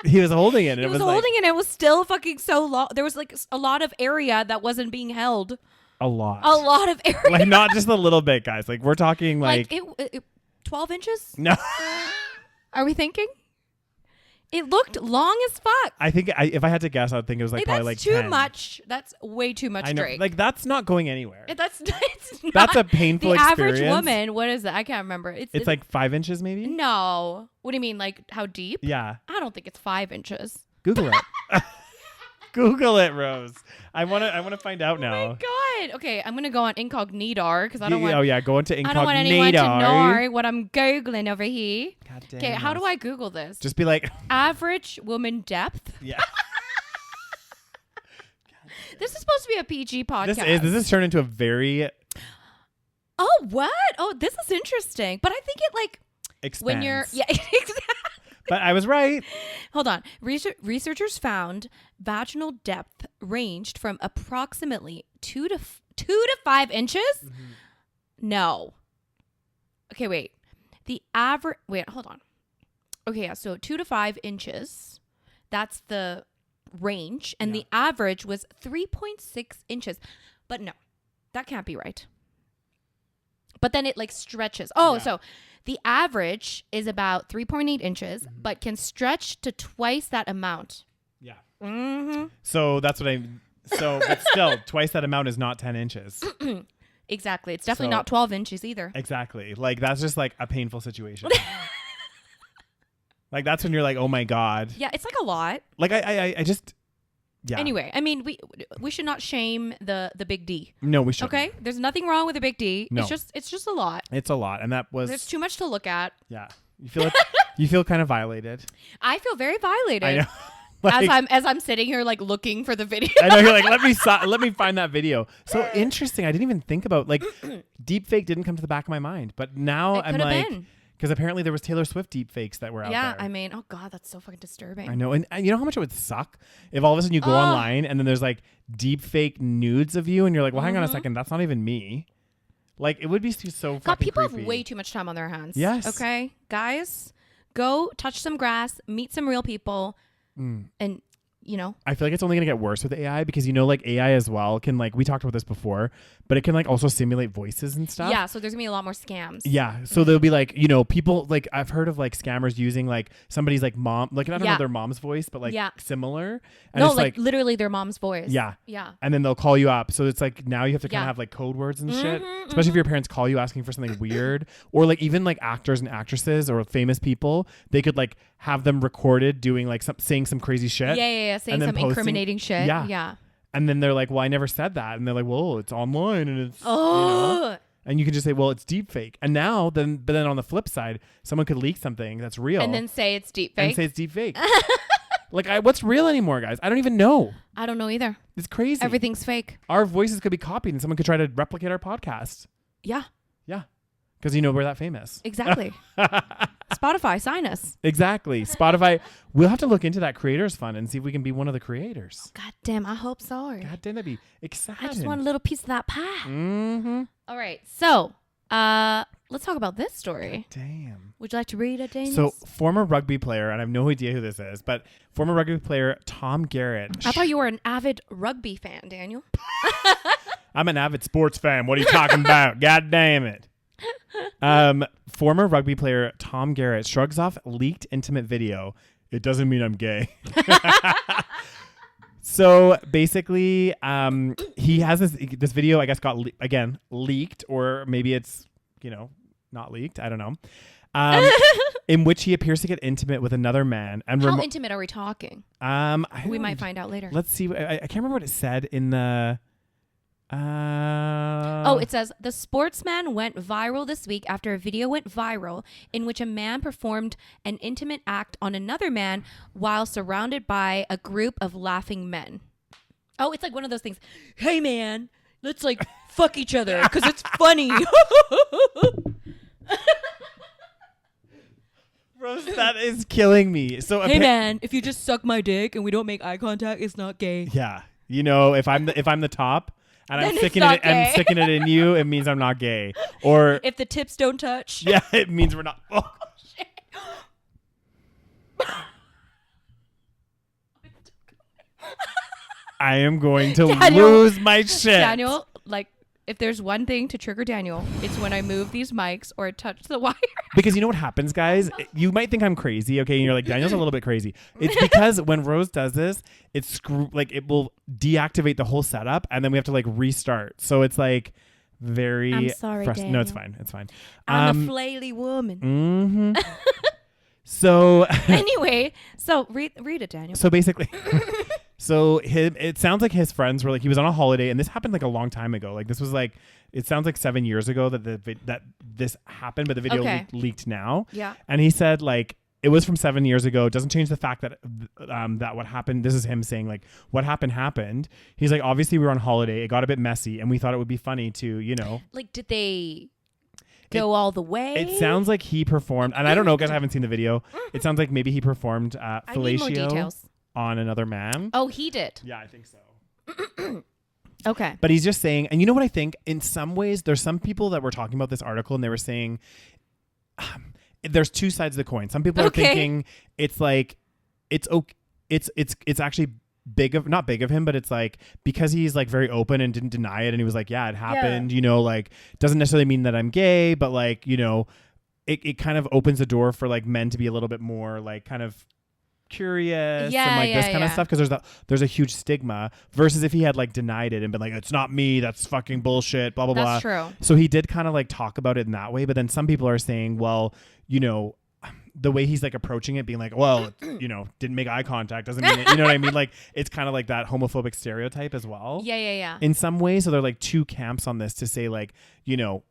he was holding it. And he was holding it. And it was still fucking so long. There was like a lot of area that wasn't being held. A lot of area. Like, not just a little bit, guys. Like, we're talking like it 12 inches? No. Are we thinking? It looked long as fuck. I think if I had to guess, I'd think it was like probably like that's too 10. much. That's way too much I know. Drake. Like, that's not going anywhere. It's not. That's a painful the experience. average woman, what is it? I can't remember. It's like 5 inches maybe? No. What do you mean? Like how deep? Yeah. I don't think it's 5 inches. Google it. Google it, Rose. I want to find out now. Oh my god. Okay, I'm gonna go on incognito because I don't want. Oh yeah, go into incognito. I don't want anyone to know what I'm googling over here. God damn. Okay, how do I Google this? Just be like average woman depth. Yeah. This is supposed to be a PG podcast. This is turned into a very. Oh what? Oh, this is interesting. But I think it like expands. When you're exactly. But I was right. Hold on. Researchers found vaginal depth ranged from approximately 2 to 5 inches. No. Okay, wait. The average. Wait, hold on. Okay, yeah. So 2 to 5 inches. That's the range, and the average was 3.6 inches. But no, that can't be right. But then it like stretches. Oh, so the average is about 3.8 inches, but can stretch to twice that amount. Yeah. Mm-hmm. So that's what but still, twice that amount is not 10 inches. Exactly. It's definitely not 12 inches either. Exactly. Like, that's just like a painful situation. Like, that's when you're like, oh my God. Yeah, it's like a lot. Like, I just, yeah. Anyway, I mean, we should not shame the big D. No, we shouldn't. Okay? There's nothing wrong with a big D. No. It's just a lot. It's a lot. And that was. There's too much to look at. Yeah. You feel you feel kind of violated. I feel very violated. I know. Like, as I'm sitting here like looking for the video. I know, you're like, let me find that video. So interesting. I didn't even think about like deep fake didn't come to the back of my mind, but now I'm like, because apparently there was Taylor Swift deep fakes that were out there. Yeah, I mean, oh God, that's so fucking disturbing. I know, and you know how much it would suck if all of a sudden you go online and then there's like deep fake nudes of you, and you're like, well, hang on a second, that's not even me. Like, it would be so fucking God, people creepy. have way too much time on their hands. Yes. Okay, guys, go touch some grass, meet some real people, and you know. I feel like it's only gonna get worse with AI because, you know, like AI as well can, like, we talked about this before, but it can like also simulate voices and stuff. Yeah, so there's gonna be a lot more scams. Yeah, so there'll be like, you know, people like, I've heard of like scammers using like somebody's like mom, like I don't know their mom's voice, but like similar. And no, it's like literally their mom's voice. Yeah. Yeah. And then they'll call you up. So it's like now you have to kind of have like code words and shit, especially if your parents call you asking for something weird, or like even like actors and actresses or famous people, they could like have them recorded doing like saying some crazy shit. Yeah. Saying some incriminating shit. Yeah. And then they're like, well, I never said that. And they're like, well, it's online and it's, you know? And you can just say, well, it's deep fake. And now but then on the flip side, someone could leak something that's real. And then say it's deep fake. And say it's deep fake. Like, what's real anymore, guys? I don't even know. I don't know either. It's crazy. Everything's fake. Our voices could be copied and someone could try to replicate our podcast. Yeah. Yeah. Because, you know, we're that famous. Exactly. Spotify, sign us. Exactly. Spotify. We'll have to look into that creators fund and see if we can be one of the creators. God damn, I hope so. God damn, that'd be exciting. I just want a little piece of that pie. Mm-hmm. All right. So, let's talk about this story. God damn. Would you like to read it, Daniel? So, former rugby player, and I have no idea who this is, but former rugby player Tom Garrett. I thought you were an avid rugby fan, Daniel. I'm an avid sports fan. What are you talking about? God damn it. Former rugby player Tom Garrett shrugs off leaked intimate video. It doesn't mean I'm gay. So basically, he has this video, I guess, got leaked, or maybe it's, not leaked. I don't know. In which he appears to get intimate with another man. And how intimate are we talking? We might find out later. Let's see. I can't remember what it said in the. It says the sportsman went viral this week after a video went viral in which a man performed an intimate act on another man while surrounded by a group of laughing men. Oh, it's like one of those things. Hey, man, let's like fuck each other because it's funny. Rose, that is killing me. So hey, man, if you just suck my dick and we don't make eye contact, it's not gay. Yeah, if I'm the top. And I'm sticking it in you, it means I'm not gay. Or if the tips don't touch. Yeah, it means we're not. Oh, shit. I am going to lose my shit. Daniel, like, if there's one thing to trigger Daniel, it's when I move these mics or touch the wire. Because you know what happens, guys? You might think I'm crazy, okay? And you're like, Daniel's a little bit crazy. It's because when Rose does this, it will deactivate the whole setup, and then we have to like restart. So it's like very. I'm sorry, Daniel. No, it's fine. It's fine. I'm a flaily woman. Mm-hmm. So anyway, so read it, Daniel. So basically. So it sounds like his friends were like, he was on a holiday, and this happened like a long time ago. Like this was like, it sounds like 7 years ago that this happened, but the video leaked now. Yeah. And he said like, it was from 7 years ago. It doesn't change the fact that that what happened. This is him saying like, what happened. He's like, obviously we were on holiday. It got a bit messy, and we thought it would be funny to, Like, did they go all the way? It sounds like he performed, and I don't know because I haven't seen the video. It sounds like maybe he performed fellatio. I need more details. On another man. Oh, he did. Yeah, I think so. Okay. But he's just saying, and you know what I think? In some ways, there's some people that were talking about this article, and they were saying there's two sides of the coin. Some people are thinking it's like it's actually not big of him, but it's like because he's like very open and didn't deny it, and he was like, yeah, it happened. Yeah. Like doesn't necessarily mean that I'm gay, but like it kind of opens the door for like men to be a little bit more like kind of curious and like this kind of stuff, because there's a huge stigma versus if he had like denied it and been like, it's not me, that's fucking bullshit, blah blah blah. That's true. So he did kind of like talk about it in that way, but then some people are saying, well, the way he's like approaching it, being like, well, didn't make eye contact doesn't mean it, you know what I mean? Like it's kind of like that homophobic stereotype as well. Yeah. In some ways, so they're like two camps on this to say like, and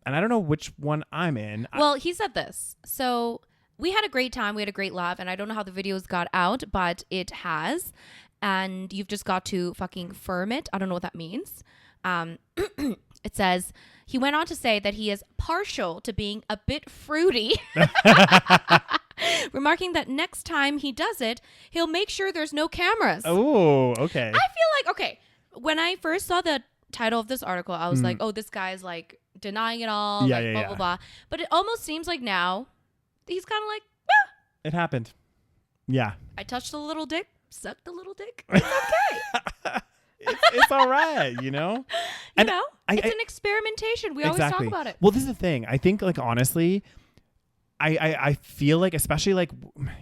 I don't know which one I'm in. Well, he said this. So we had a great time. We had a great laugh. And I don't know how the videos got out, but it has. And you've just got to fucking firm it. I don't know what that means. It says, he went on to say that he is partial to being a bit fruity. Remarking that next time he does it, he'll make sure there's no cameras. Oh, okay. I feel like, when I first saw the title of this article, I was like, oh, this guy's like denying it all. Yeah, like, blah, blah. But it almost seems like now he's kind of like, it happened. Yeah. I touched the little dick, sucked the little dick. It's okay. it's all right, And it's an experimentation. We always talk about it. Well, this is the thing. I think, like, honestly, I feel like, especially like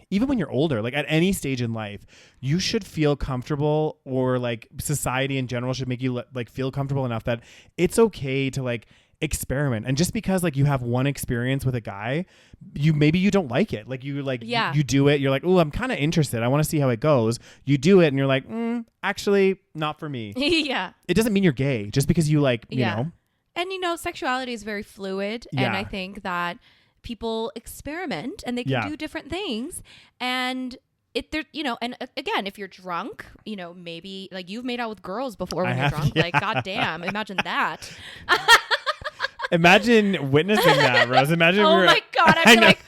even when you're older, like at any stage in life, you should feel comfortable, or like society in general should make you like feel comfortable enough that it's okay to like experiment. And just because like you have one experience with a guy, maybe you don't like it, like you like you do it, you're like, oh, I'm kind of interested, I want to see how it goes, you do it and you're like, actually not for me. Yeah, it doesn't mean you're gay just because you like you know. And sexuality is very fluid, and I think that people experiment and they can do different things, and and again, if you're drunk, maybe like you've made out with girls before when you're drunk. Like, goddamn, imagine that. Imagine witnessing that, Rose. Imagine. Oh my god, I'd be like.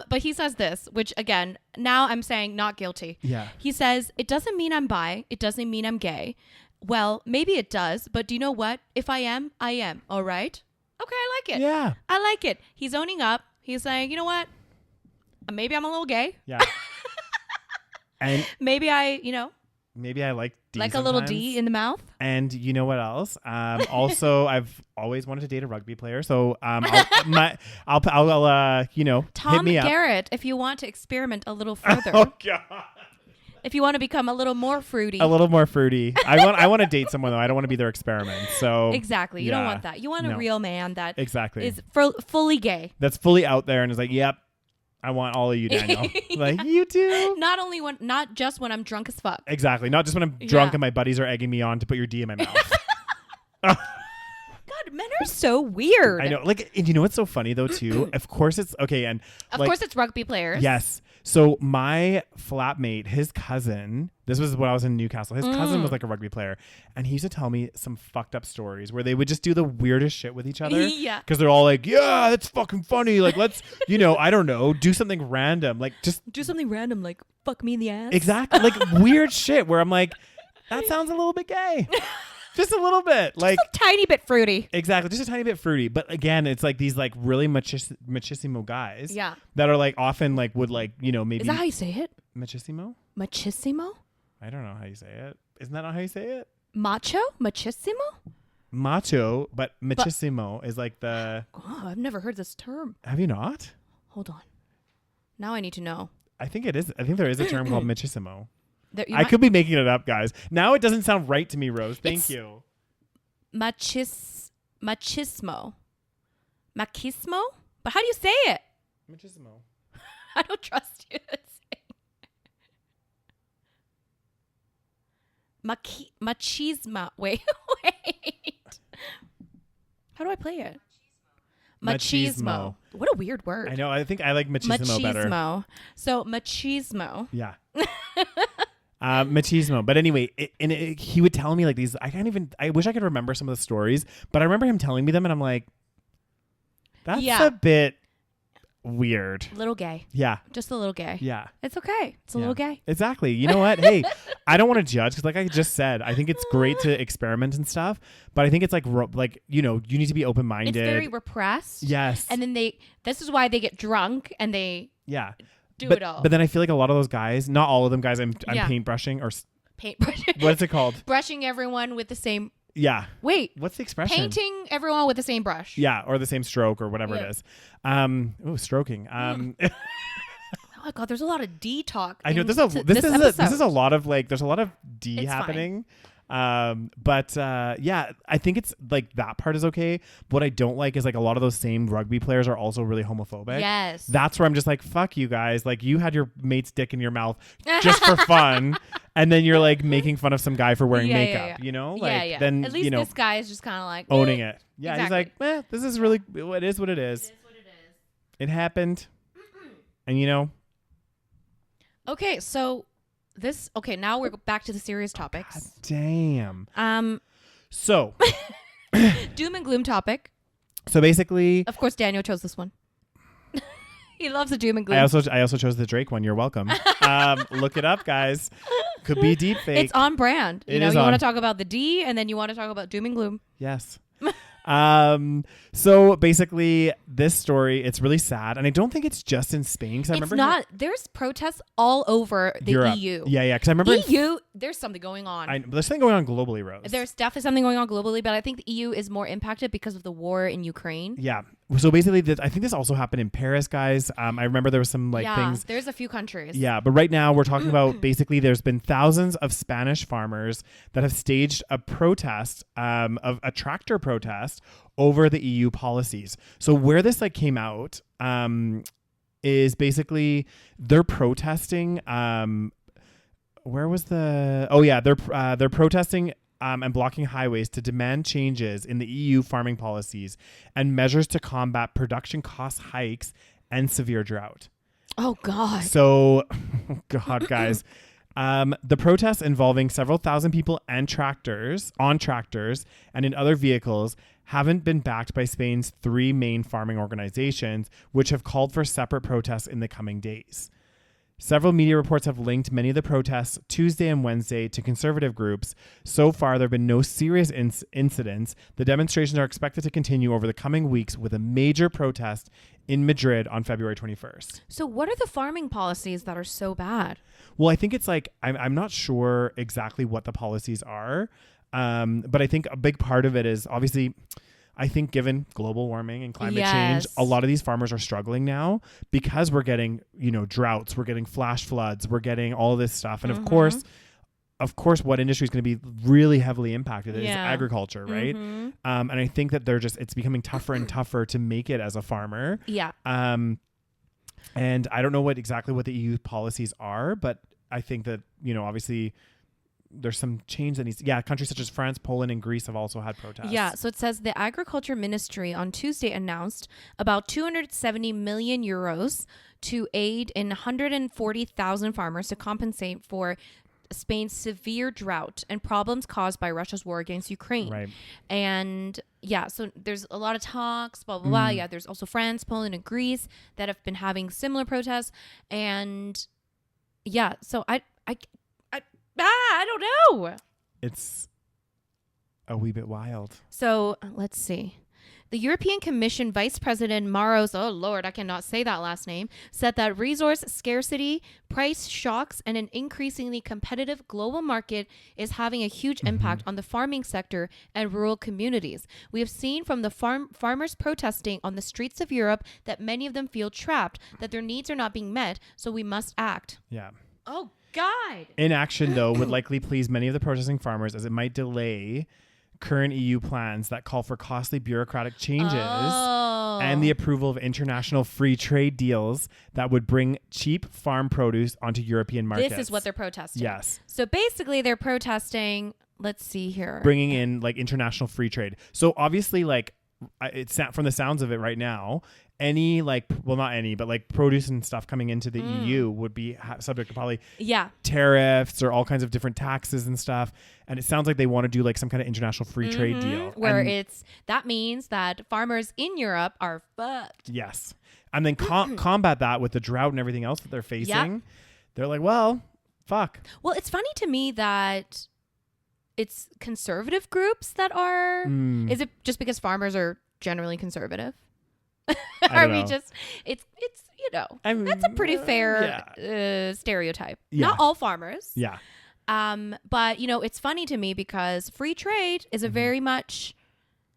But he says this, which again, now I'm saying not guilty. Yeah. He says, it doesn't mean I'm bi. It doesn't mean I'm gay. Well, maybe it does, but do you know what? If I am, I am. All right. Okay, I like it. Yeah. I like it. He's owning up. He's saying, you know what? Maybe I'm a little gay. Yeah. And maybe I, Maybe I like D like sometimes. a little D in the mouth. And you know what else? Also, I've always wanted to date a rugby player. So I'll you know, Tom hit me up. Garrett, if you want to experiment a little further. Oh God. If you want to become a little more fruity. A little more fruity. I want to date someone though. I don't want to be their experiment. So exactly. You don't want that. You want a real man that is fully gay. That's fully out there and is like, yep, I want all of you, Daniel. Like, you too. Not just when I'm drunk as fuck. Exactly. Not just when I'm drunk and my buddies are egging me on to put your D in my mouth. God, men are so weird. I know. Like, and you know what's so funny though too? Of course it's okay, and of course it's rugby players. Yes. So my flatmate, his cousin, this was when I was in Newcastle. His cousin was like a rugby player, and he used to tell me some fucked up stories where they would just do the weirdest shit with each other. Yeah. Because they're all like, yeah, that's fucking funny. Like, let's, you know, I don't know, do something random. Like, just do something random, like fuck me in the ass. Exactly. Like weird shit where I'm like, that sounds a little bit gay. Just a little bit. Like just a tiny bit fruity. Exactly. Just a tiny bit fruity. But again, it's like these like really machismo guys. Yeah. That are like often like would like, you know, maybe. Is that how you say it? Machismo? Machismo? I don't know how you say it. Isn't that not how you say it? Macho? Machismo? Macho, but machismo is like the. Oh, I've never heard this term. Have you not? Hold on. Now I need to know. I think it is. I think there is a term called machismo. I could be making it up, guys. Now it doesn't sound right to me, Rose. Thank you. Machismo. Machismo? But how do you say it? Machismo. I don't trust you. Machismo. Wait. How do I play it? Machismo. What a weird word. I know. I think I like machismo better. So machismo. Yeah. Machismo. But anyway, he would tell me like these. I wish I could remember some of the stories, but I remember him telling me them, and I'm like, that's a bit weird. Little gay. Yeah. Just a little gay. Yeah. It's okay. It's a little gay. Exactly. You know what? Hey, I don't want to judge because like I just said, I think it's great to experiment and stuff, but I think it's like, you know, you need to be open-minded. It's very repressed. Yes. And then this is why they get drunk and they do it all. But then I feel like a lot of those guys, not all of them guys, I'm paintbrushing or... Paintbrushing. What's it called? Brushing everyone with the same... Yeah. Wait. What's the expression? Painting everyone with the same brush. Yeah, or the same stroke or whatever it is. Stroking. Oh my God, there's a lot of D talk. I know this is a lot of like there's a lot of D happening. But I think it's like that part is okay. What I don't like is like a lot of those same rugby players are also really homophobic. Yes. That's where I'm just like, fuck you guys. Like you had your mate's dick in your mouth just for fun. And then you're like making fun of some guy for wearing makeup, you know? Like then at least you know, this guy is just kind of like owning it. Yeah. Exactly. He's like, this is really, it is what it is. It is what it is. It happened. And you know. Okay. So now we're back to the serious topics. God damn. So doom and gloom topic. So basically, of course, Daniel chose this one. He loves the doom and gloom. I also chose the Drake one. You're welcome. Look it up, guys. Could be deep fake. It's on brand. You want to talk about the D, and then you want to talk about doom and gloom. Yes. So basically this story, it's really sad. And I don't think it's just in Spain. Cause I remember there's protests all over the Europe. EU. Yeah. Cause I remember there's something going on. There's something going on globally, Rose. There's definitely something going on globally, but I think the EU is more impacted because of the war in Ukraine. Yeah. So basically I think this also happened in Paris, guys. I remember there was some things. There's a few countries. Yeah. But right now we're talking about basically there's been thousands of Spanish farmers that have staged a protest, of a tractor protest over the EU policies. So where this came out is basically they're protesting. They're protesting and blocking highways to demand changes in the EU farming policies and measures to combat production cost hikes and severe drought. Oh God. So, God, guys. The protests involving several thousand people and tractors and in other vehicles haven't been backed by Spain's 3 main farming organizations, which have called for separate protests in the coming days. Several media reports have linked many of the protests Tuesday and Wednesday to conservative groups. So far, there have been no serious incidents. The demonstrations are expected to continue over the coming weeks with a major protest in Madrid on February 21st. So what are the farming policies that are so bad? Well, I think it's like, I'm not sure exactly what the policies are, but I think a big part of it is obviously... I think given global warming and climate change, a lot of these farmers are struggling now because we're getting, droughts, we're getting flash floods, we're getting all this stuff. And of course, what industry is going to be really heavily impacted is agriculture, right? And I think that it's becoming tougher and tougher to make it as a farmer. Yeah. And I don't know exactly what the EU policies are, but I think that, obviously... there's some change that needs countries such as France, Poland, and Greece have also had protests. Yeah, so it says the Agriculture Ministry on Tuesday announced about 270 million euros to aid in 140,000 farmers to compensate for Spain's severe drought and problems caused by Russia's war against Ukraine. Right. And so there's a lot of talks, blah, blah, blah. Yeah, there's also France, Poland, and Greece that have been having similar protests. And so I don't know. It's a wee bit wild. So let's see. The European Commission Vice President Maros, oh Lord, I cannot say that last name, said that resource scarcity, price shocks, and an increasingly competitive global market is having a huge impact on the farming sector and rural communities. We have seen from the farmers protesting on the streets of Europe that many of them feel trapped, that their needs are not being met, so we must act. Yeah. Oh, God. Inaction, though, would likely please many of the protesting farmers as it might delay current EU plans that call for costly bureaucratic changes and the approval of international free trade deals that would bring cheap farm produce onto European markets. This is what they're protesting. Yes. So basically they're protesting, let's see here. Bringing in like international free trade. So obviously like it's from the sounds of it right now, produce and stuff coming into the EU would be subject to probably tariffs or all kinds of different taxes and stuff. And it sounds like they want to do like some kind of international free trade deal. Where that means that farmers in Europe are fucked. Yes. And then combat that with the drought and everything else that they're facing. Yep. They're like, well, fuck. Well, it's funny to me that it's conservative groups that are... Is it just because farmers are generally conservative? It's that's a pretty fair stereotype. Not all farmers. Yeah. But it's funny to me because free trade is a very much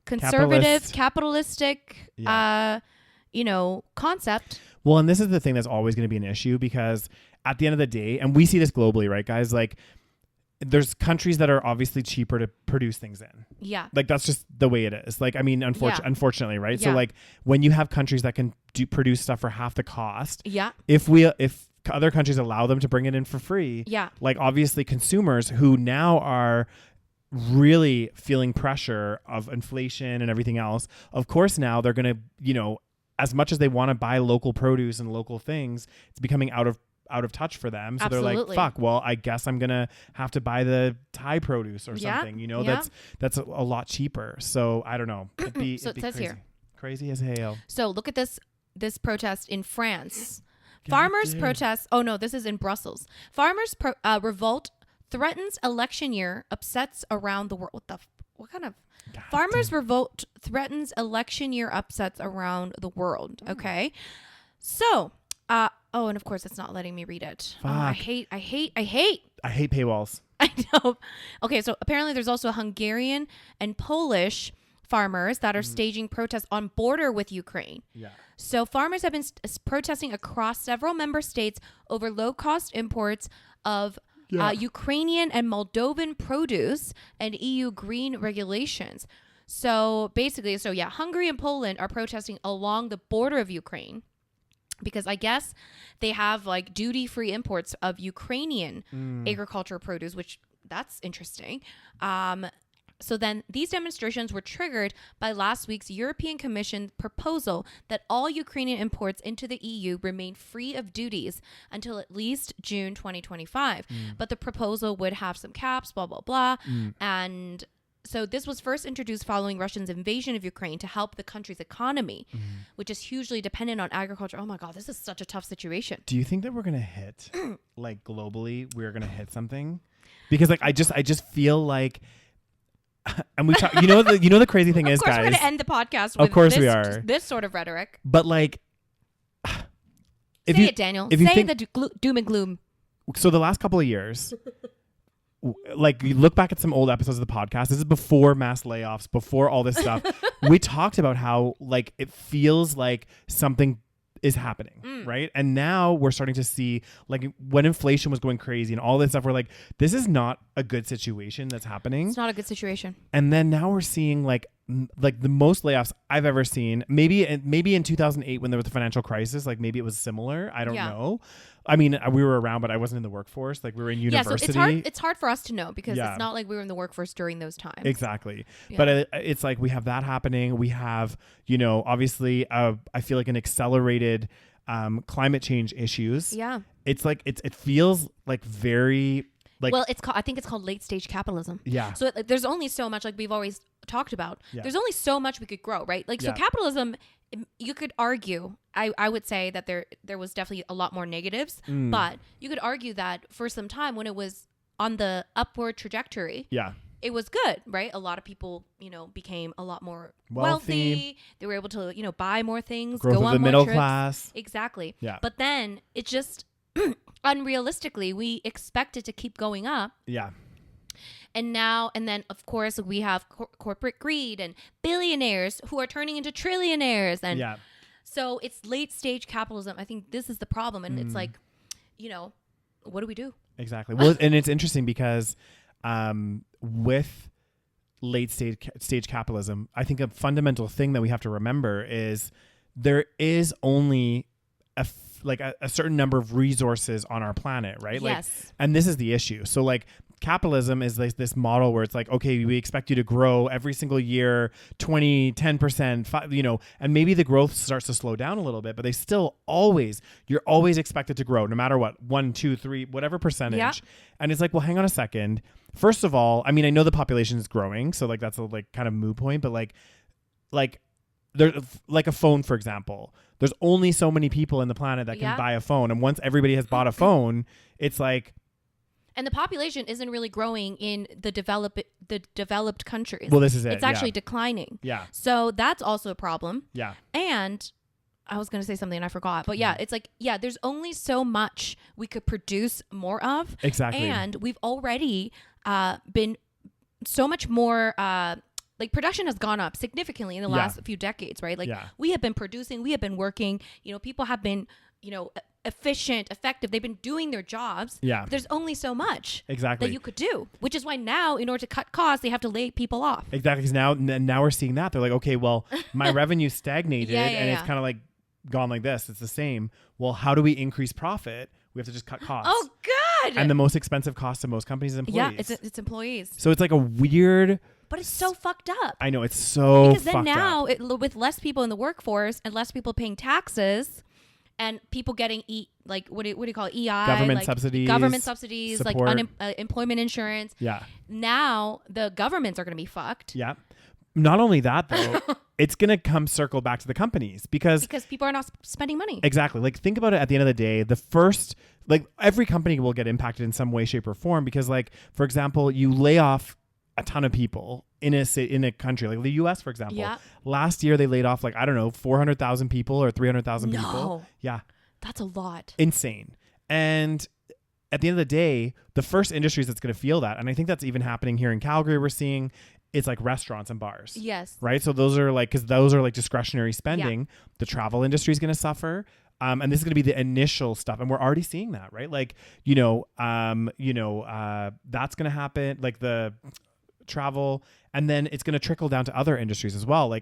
conservative, capitalistic, concept. Well, and this is the thing that's always going to be an issue because at the end of the day, and we see this globally, right, guys? Like, there's countries that are obviously cheaper to produce things in. Yeah. Like, that's just the way it is. Like, I mean, unfortunately, right? Yeah. So, like, when you have countries that can produce stuff for half the cost, if other countries allow them to bring it in for free, like, obviously consumers who now are really feeling pressure of inflation and everything else, of course, now they're going to, as much as they want to buy local produce and local things, it's becoming out of touch for them. So they're like, fuck, well, I guess I'm going to have to buy the Thai produce or something, that's a lot cheaper. So I don't know. It'd be it says crazy. Here. Crazy as hell. So look at this protest in France. Farmers protest. Oh no, this is in Brussels. Farmers revolt threatens election year, upsets around the world. What kind of... Farmers revolt threatens election year, upsets around the world. Okay. So, and of course it's not letting me read it. I hate paywalls. I know. Okay, so apparently there's also Hungarian and Polish farmers that are staging protests on border with Ukraine. Yeah. So farmers have been protesting across several member states over low-cost imports of Ukrainian and Moldovan produce and EU green regulations. So basically, Hungary and Poland are protesting along the border of Ukraine, because I guess they have like duty-free imports of Ukrainian agricultural produce, which that's interesting. So then these demonstrations were triggered by last week's European Commission proposal that all Ukrainian imports into the EU remain free of duties until at least June 2025. But the proposal would have some caps, blah, blah, blah. And So this was first introduced following Russia's invasion of Ukraine to help the country's economy, which is hugely dependent on agriculture. Oh my God, this is such a tough situation. Do you think that we're gonna hit like globally? We're gonna hit something because like I just feel like, and we talk. You know the crazy thing is, guys. Of course, we're gonna end the podcast. Of course, we this, are. This sort of rhetoric. But like, Say it, Daniel. Say the doom and gloom. So the last couple of years. Like you look back at some old episodes of the podcast, this is before mass layoffs, before all this stuff. We talked about how like it feels like something is happening, right? And now we're starting to see like when inflation was going crazy and all this stuff, we're like, this is not a good situation that's happening. It's not a good situation. And then now we're seeing like the most layoffs I've ever seen. Maybe in 2008 when there was the financial crisis, like maybe it was similar. I don't know. I mean, we were around, but I wasn't in the workforce. Like we were in university. Yeah, so it's hard for us to know because it's not like we were in the workforce during those times. Exactly. Yeah. But it's like we have that happening. We have, obviously, I feel like an accelerated climate change issues. Yeah. It's like it feels like very like. Well, I think it's called late stage capitalism. Yeah. So there's only so much, like we've always talked about. Yeah. There's only so much we could grow, right? Like so capitalism. You could argue, I would say that there was definitely a lot more negatives, but you could argue that for some time when it was on the upward trajectory, it was good, right? A lot of people, became a lot more wealthy. They were able to, buy more things, growth go of on the more middle trips. class. Exactly. Yeah. But then it just unrealistically, we expect it to keep going up. Yeah. And then of course we have corporate greed and billionaires who are turning into trillionaires. And so it's late stage capitalism. I think this is the problem. And it's like, what do we do? Exactly. Well, and it's interesting because with late stage capitalism, I think a fundamental thing that we have to remember is there is only a certain number of resources on our planet, right? Yes. And this is the issue. So like capitalism is like this model where it's like, okay, we expect you to grow every single year 10%, and maybe the growth starts to slow down a little bit, but you're always expected to grow no matter what, 1, 2, 3, whatever percentage. Yeah. And it's like, well, hang on a second. First of all, I mean, I know the population is growing, so like that's a like kind of moot point, but like there's like a phone, for example. There's only so many people in the planet that can buy a phone. And once everybody has bought a phone, it's like... And the population isn't really growing in the developed countries. Well, this is it. It's actually declining. Yeah. So that's also a problem. Yeah. And I was going to say something and I forgot. But it's like, there's only so much we could produce more of. Exactly. And we've already been so much more... like production has gone up significantly in the last few decades, right? Like we have been producing, we have been working, people have been, efficient, effective. They've been doing their jobs. Yeah. There's only so much that you could do, which is why now in order to cut costs, they have to lay people off. Exactly. Because now we're seeing that. They're like, okay, well, my revenue stagnated and it's kind of like gone like this. It's the same. Well, how do we increase profit? We have to just cut costs. Oh, God. And the most expensive cost to most companies is employees. Yeah, it's employees. So it's like a weird... But it's so fucked up. I know, it's so because then now with less people in the workforce and less people paying taxes and people getting what do you call it? EI, government subsidies, support. like employment insurance. Yeah. Now the governments are going to be fucked. Yeah. Not only that though, it's going to circle back to the companies because people are not spending money. Exactly. Like think about it at the end of the day, every company will get impacted in some way, shape or form because like, for example, you lay off a ton of people in a country like the US, for example. Yeah. Last year they laid off 400,000 people or 300,000 people. Yeah. That's a lot. Insane. And at the end of the day, the first industries that's going to feel that, and I think that's even happening here in Calgary, we're seeing it's like restaurants and bars. Yes. Right? So those are because those are discretionary spending. Yeah. The travel industry is going to suffer. And this is going to be the initial stuff. And we're already seeing that, right? That's going to happen. Like the travel, and then it's going to trickle down to other industries as well.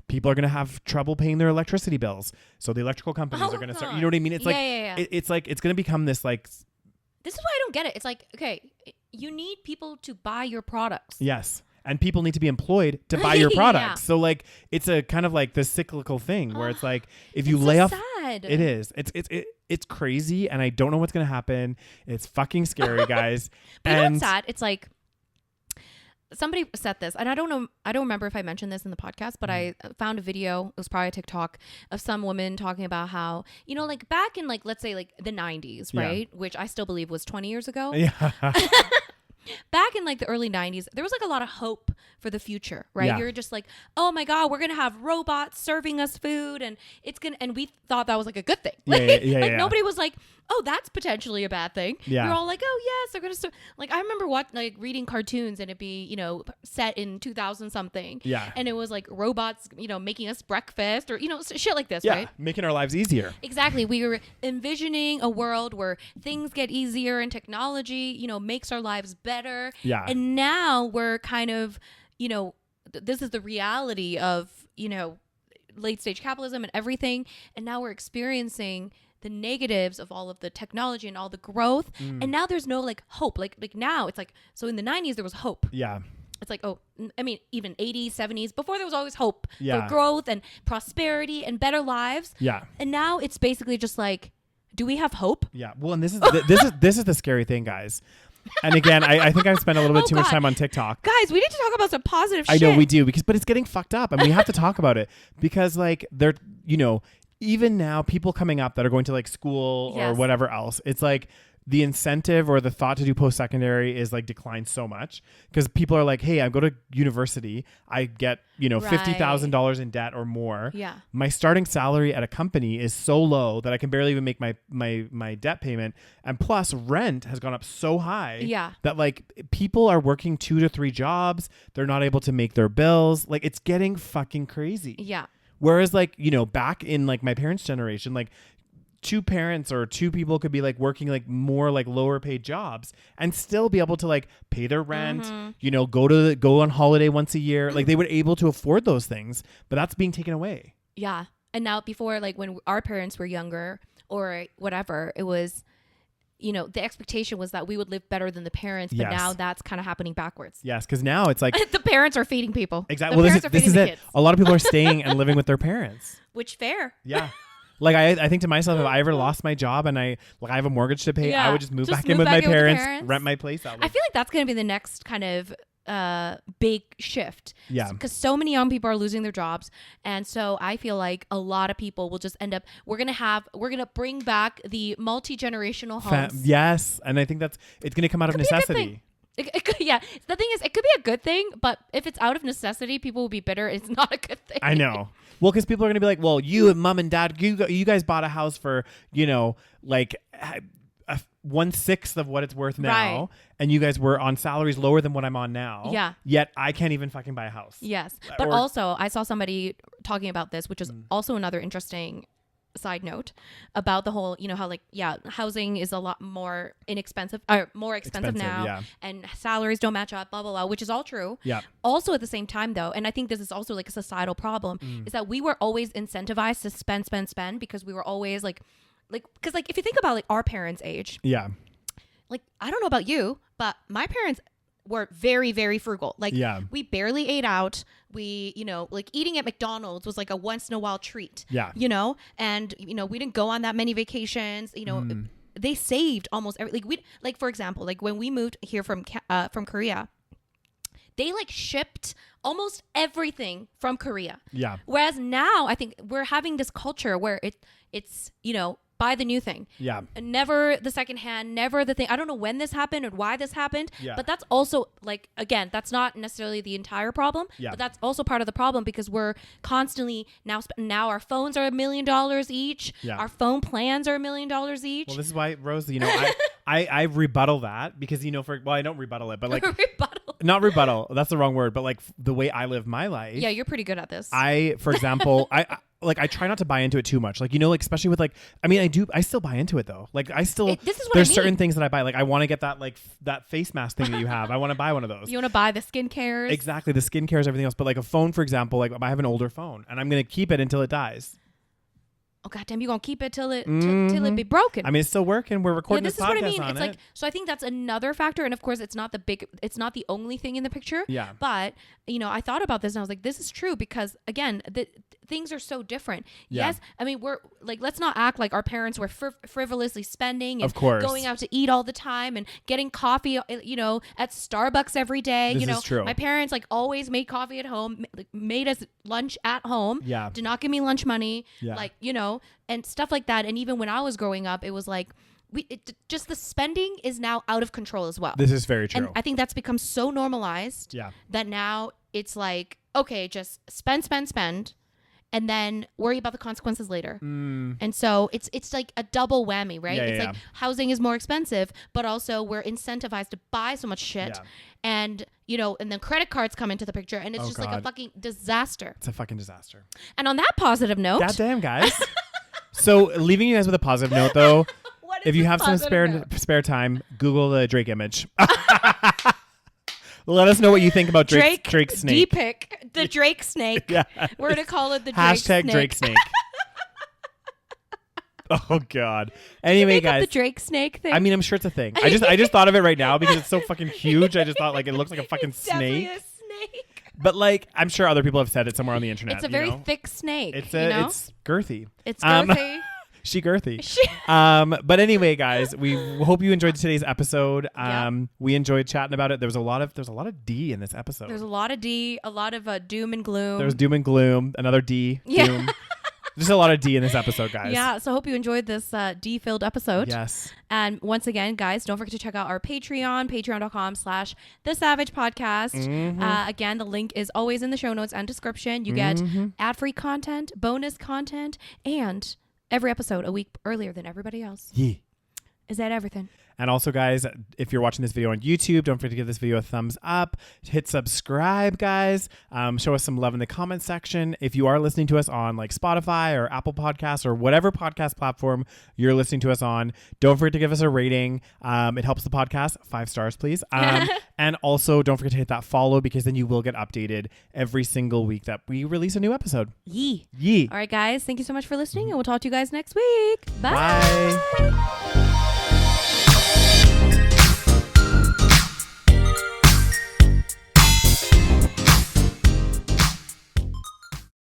People are going to have trouble paying their electricity bills, so the electrical companies are going to start. You know what I mean? It's it's going to become this This is why I don't get it. It's like, okay, you need people to buy your products. Yes. And people need to be employed to buy your products. So it's a kind of this cyclical thing where it's like, if you lay off, sad. It is. It's crazy. And I don't know what's going to happen. It's fucking scary, guys. But you know what's sad? It's like, somebody said this, and I don't remember if I mentioned this in the podcast, but I found a video, it was probably a TikTok, of some woman talking about how, you know, like back in like, let's say like the 90s, right? Which I still believe was 20 years ago. Yeah. Back in like the early 90s, there was like a lot of hope for the future, right? Yeah. You're just like, oh my God, we're going to have robots serving us food, and and we thought that was like a good thing. Like nobody was like, oh, that's potentially a bad thing. Yeah. You're all like, oh yes, they're going to like, I remember reading cartoons, and it'd be, you know, set in 2000 something. Yeah. And it was like robots, you know, making us breakfast, or, you know, shit like this, right? Making our lives easier. Exactly. We were envisioning a world where things get easier and technology, you know, makes our lives better. Yeah. And now we're kind of, you know, this is the reality of, you know, late stage capitalism and everything. And now we're experiencing the negatives of all of the technology and all the growth. And now there's no like hope. Like now it's like, so in the 90s there was hope. Yeah. It's like, oh, I mean, even 80s, 70s, before there was always hope Yeah. for growth and prosperity and better lives. Yeah. And now it's basically just like, do we have hope? Yeah. Well, and this is this is the scary thing, guys. And again, I think I've spent a little bit too much time on TikTok. Guys, we need to talk about some positive shit. I know we do, but it's getting fucked up, and we have to talk about it because like they're, you know, even now people coming up that are going to like school or whatever else, it's like the incentive or the thought to do post-secondary is like declined so much because people are like, hey, I go to university, I get, you know, $50,000 in debt or more. Yeah. My starting salary at a company is so low that I can barely even make my debt payment. And plus rent has gone up so high that like people are working 2 to 3 jobs. They're not able to make their bills. Like it's getting fucking crazy. Yeah. Whereas like, you know, back in like my parents' generation, like 2 parents or 2 people could be like working like more like lower paid jobs and still be able to like pay their rent, you know, go on holiday once a year. Like they were able to afford those things, but that's being taken away. Yeah. And now before, like when our parents were younger or whatever, it was, you know, the expectation was that we would live better than the parents, but now that's kind of happening backwards. Yes, because now it's like the parents are feeding people. Exactly. Well, this is it. Kids. A lot of people are staying and living with their parents. Which fair. Yeah. Like I think to myself, if I ever lost my job and I have a mortgage to pay, I would just move back in with my parents, rent my place out. I feel like that's going to be the next kind of big shift. Yeah. Because so many young people are losing their jobs. And so I feel like a lot of people will just end up, we're going to bring back the multi-generational homes. Yes. And I think it's going to come out of necessity. It could, yeah. The thing is, it could be a good thing, but if it's out of necessity, people will be bitter. It's not a good thing. I know. Well, because people are going to be like, well, you and mom and dad, you guys bought a house for, you know, like 1/6 of what it's worth now. And you guys were on salaries lower than what I'm on now. Yeah. Yet I can't even fucking buy a house. Yes. But also, I saw somebody talking about this, which is also another interesting side note about the whole, you know, how like, housing is a lot more inexpensive or more expensive now and salaries don't match up, blah, blah, blah, which is all true. Yeah. Also at the same time though, and I think this is also like a societal problem, is that we were always incentivized to spend because we were always like, because like if you think about like our parents' age. Yeah. Like, I don't know about you, but my parents were very, very frugal. Like we barely ate out. We, you know, like eating at McDonald's was like a once in a while treat. Yeah. You know, and you know, we didn't go on that many vacations. You know, they saved almost every, like for example, like when we moved here from Korea, they like shipped almost everything from Korea. Yeah. Whereas now I think we're having this culture where it's, you know, buy the new thing. Yeah. Never the secondhand, never the thing. I don't know when this happened or why this happened, but that's also like, again, that's not necessarily the entire problem, but that's also part of the problem because we're constantly now our phones are $1 million each. Yeah. Our phone plans are $1 million each. Well, this is why, Rose, you know, I rebuttal that because, you know, I don't rebuttal it, but like, not rebuttal. That's the wrong word, but like the way I live my life. Yeah. You're pretty good at this. For example, I try not to buy into it too much. Like, you know, like, especially with like, I mean, I still buy into it though. Like there's certain things that I buy. Like I want to get that, like that face mask thing that you have. I want to buy one of those. You want to buy the skincares. Exactly. The skincares, everything else. But like a phone, for example, like I have an older phone and I'm going to keep it until it dies. Oh goddamn! You gonna keep it till it be broken? I mean, it's still working. We're recording this podcast what I mean. on it's like, so I think that's another factor, and of course, it's not the only thing in the picture. Yeah. But you know, I thought about this, and I was like, this is true because again, things are so different. Yeah. Yes, I mean, we're like, let's not act like our parents were frivolously spending and Of course. going out to eat all the time and getting coffee, you know, at Starbucks every day. This you know, is true. my parents like always made coffee at home, made us lunch at home. Yeah. Did not give me lunch money. Yeah. Like, you know, and stuff like that. And even when I was growing up, it was like, just the spending is now out of control as well. This is very true. And I think that's become so normalized that now it's like, okay, just spend, and then worry about the consequences later. And so it's like a double whammy, right? It's like housing is more expensive, but also we're incentivized to buy so much shit. And, you know, and then credit cards come into the picture, and it's like a fucking disaster. It's a fucking disaster. And on that positive note. Goddamn, guys. So leaving you guys with a positive note, though. If you have some spare time, Google the Drake image. Let us know what you think about Drake's snake. D-pick, the Drake snake. We're going to call it the Drake snake. # Drake snake. Oh, God. Anyway, guys. The Drake snake thing? I mean, I'm sure it's a thing. I just thought of it right now because it's so fucking huge. I just thought like it looks like a fucking snake. Definitely a snake. But like, I'm sure other people have said it somewhere on the internet. It's a very thick snake. It's girthy. It's girthy. She girthy. But anyway, guys, we hope you enjoyed today's episode. We enjoyed chatting about it. There's a lot of D in this episode. There's a lot of D, a lot of doom and gloom. There's doom and gloom, another D. Doom. Just a lot of D in this episode, guys. Yeah, so hope you enjoyed this D-filled episode. Yes. And once again, guys, don't forget to check out our Patreon, patreon.com/TheSaVeg Again, the link is always in the show notes and description. You get ad-free content, bonus content, and every episode a week earlier than everybody else. Yeah. Is that everything? And also, guys, if you're watching this video on YouTube, don't forget to give this video a thumbs up. Hit subscribe, guys. Show us some love in the comment section. If you are listening to us on like Spotify or Apple Podcasts or whatever podcast platform you're listening to us on, don't forget to give us a rating. It helps the podcast. 5 stars, please. And also, don't forget to hit that follow because then you will get updated every single week that we release a new episode. Yee. Yee. All right, guys. Thank you so much for listening, and we'll talk to you guys next week. Bye. Bye.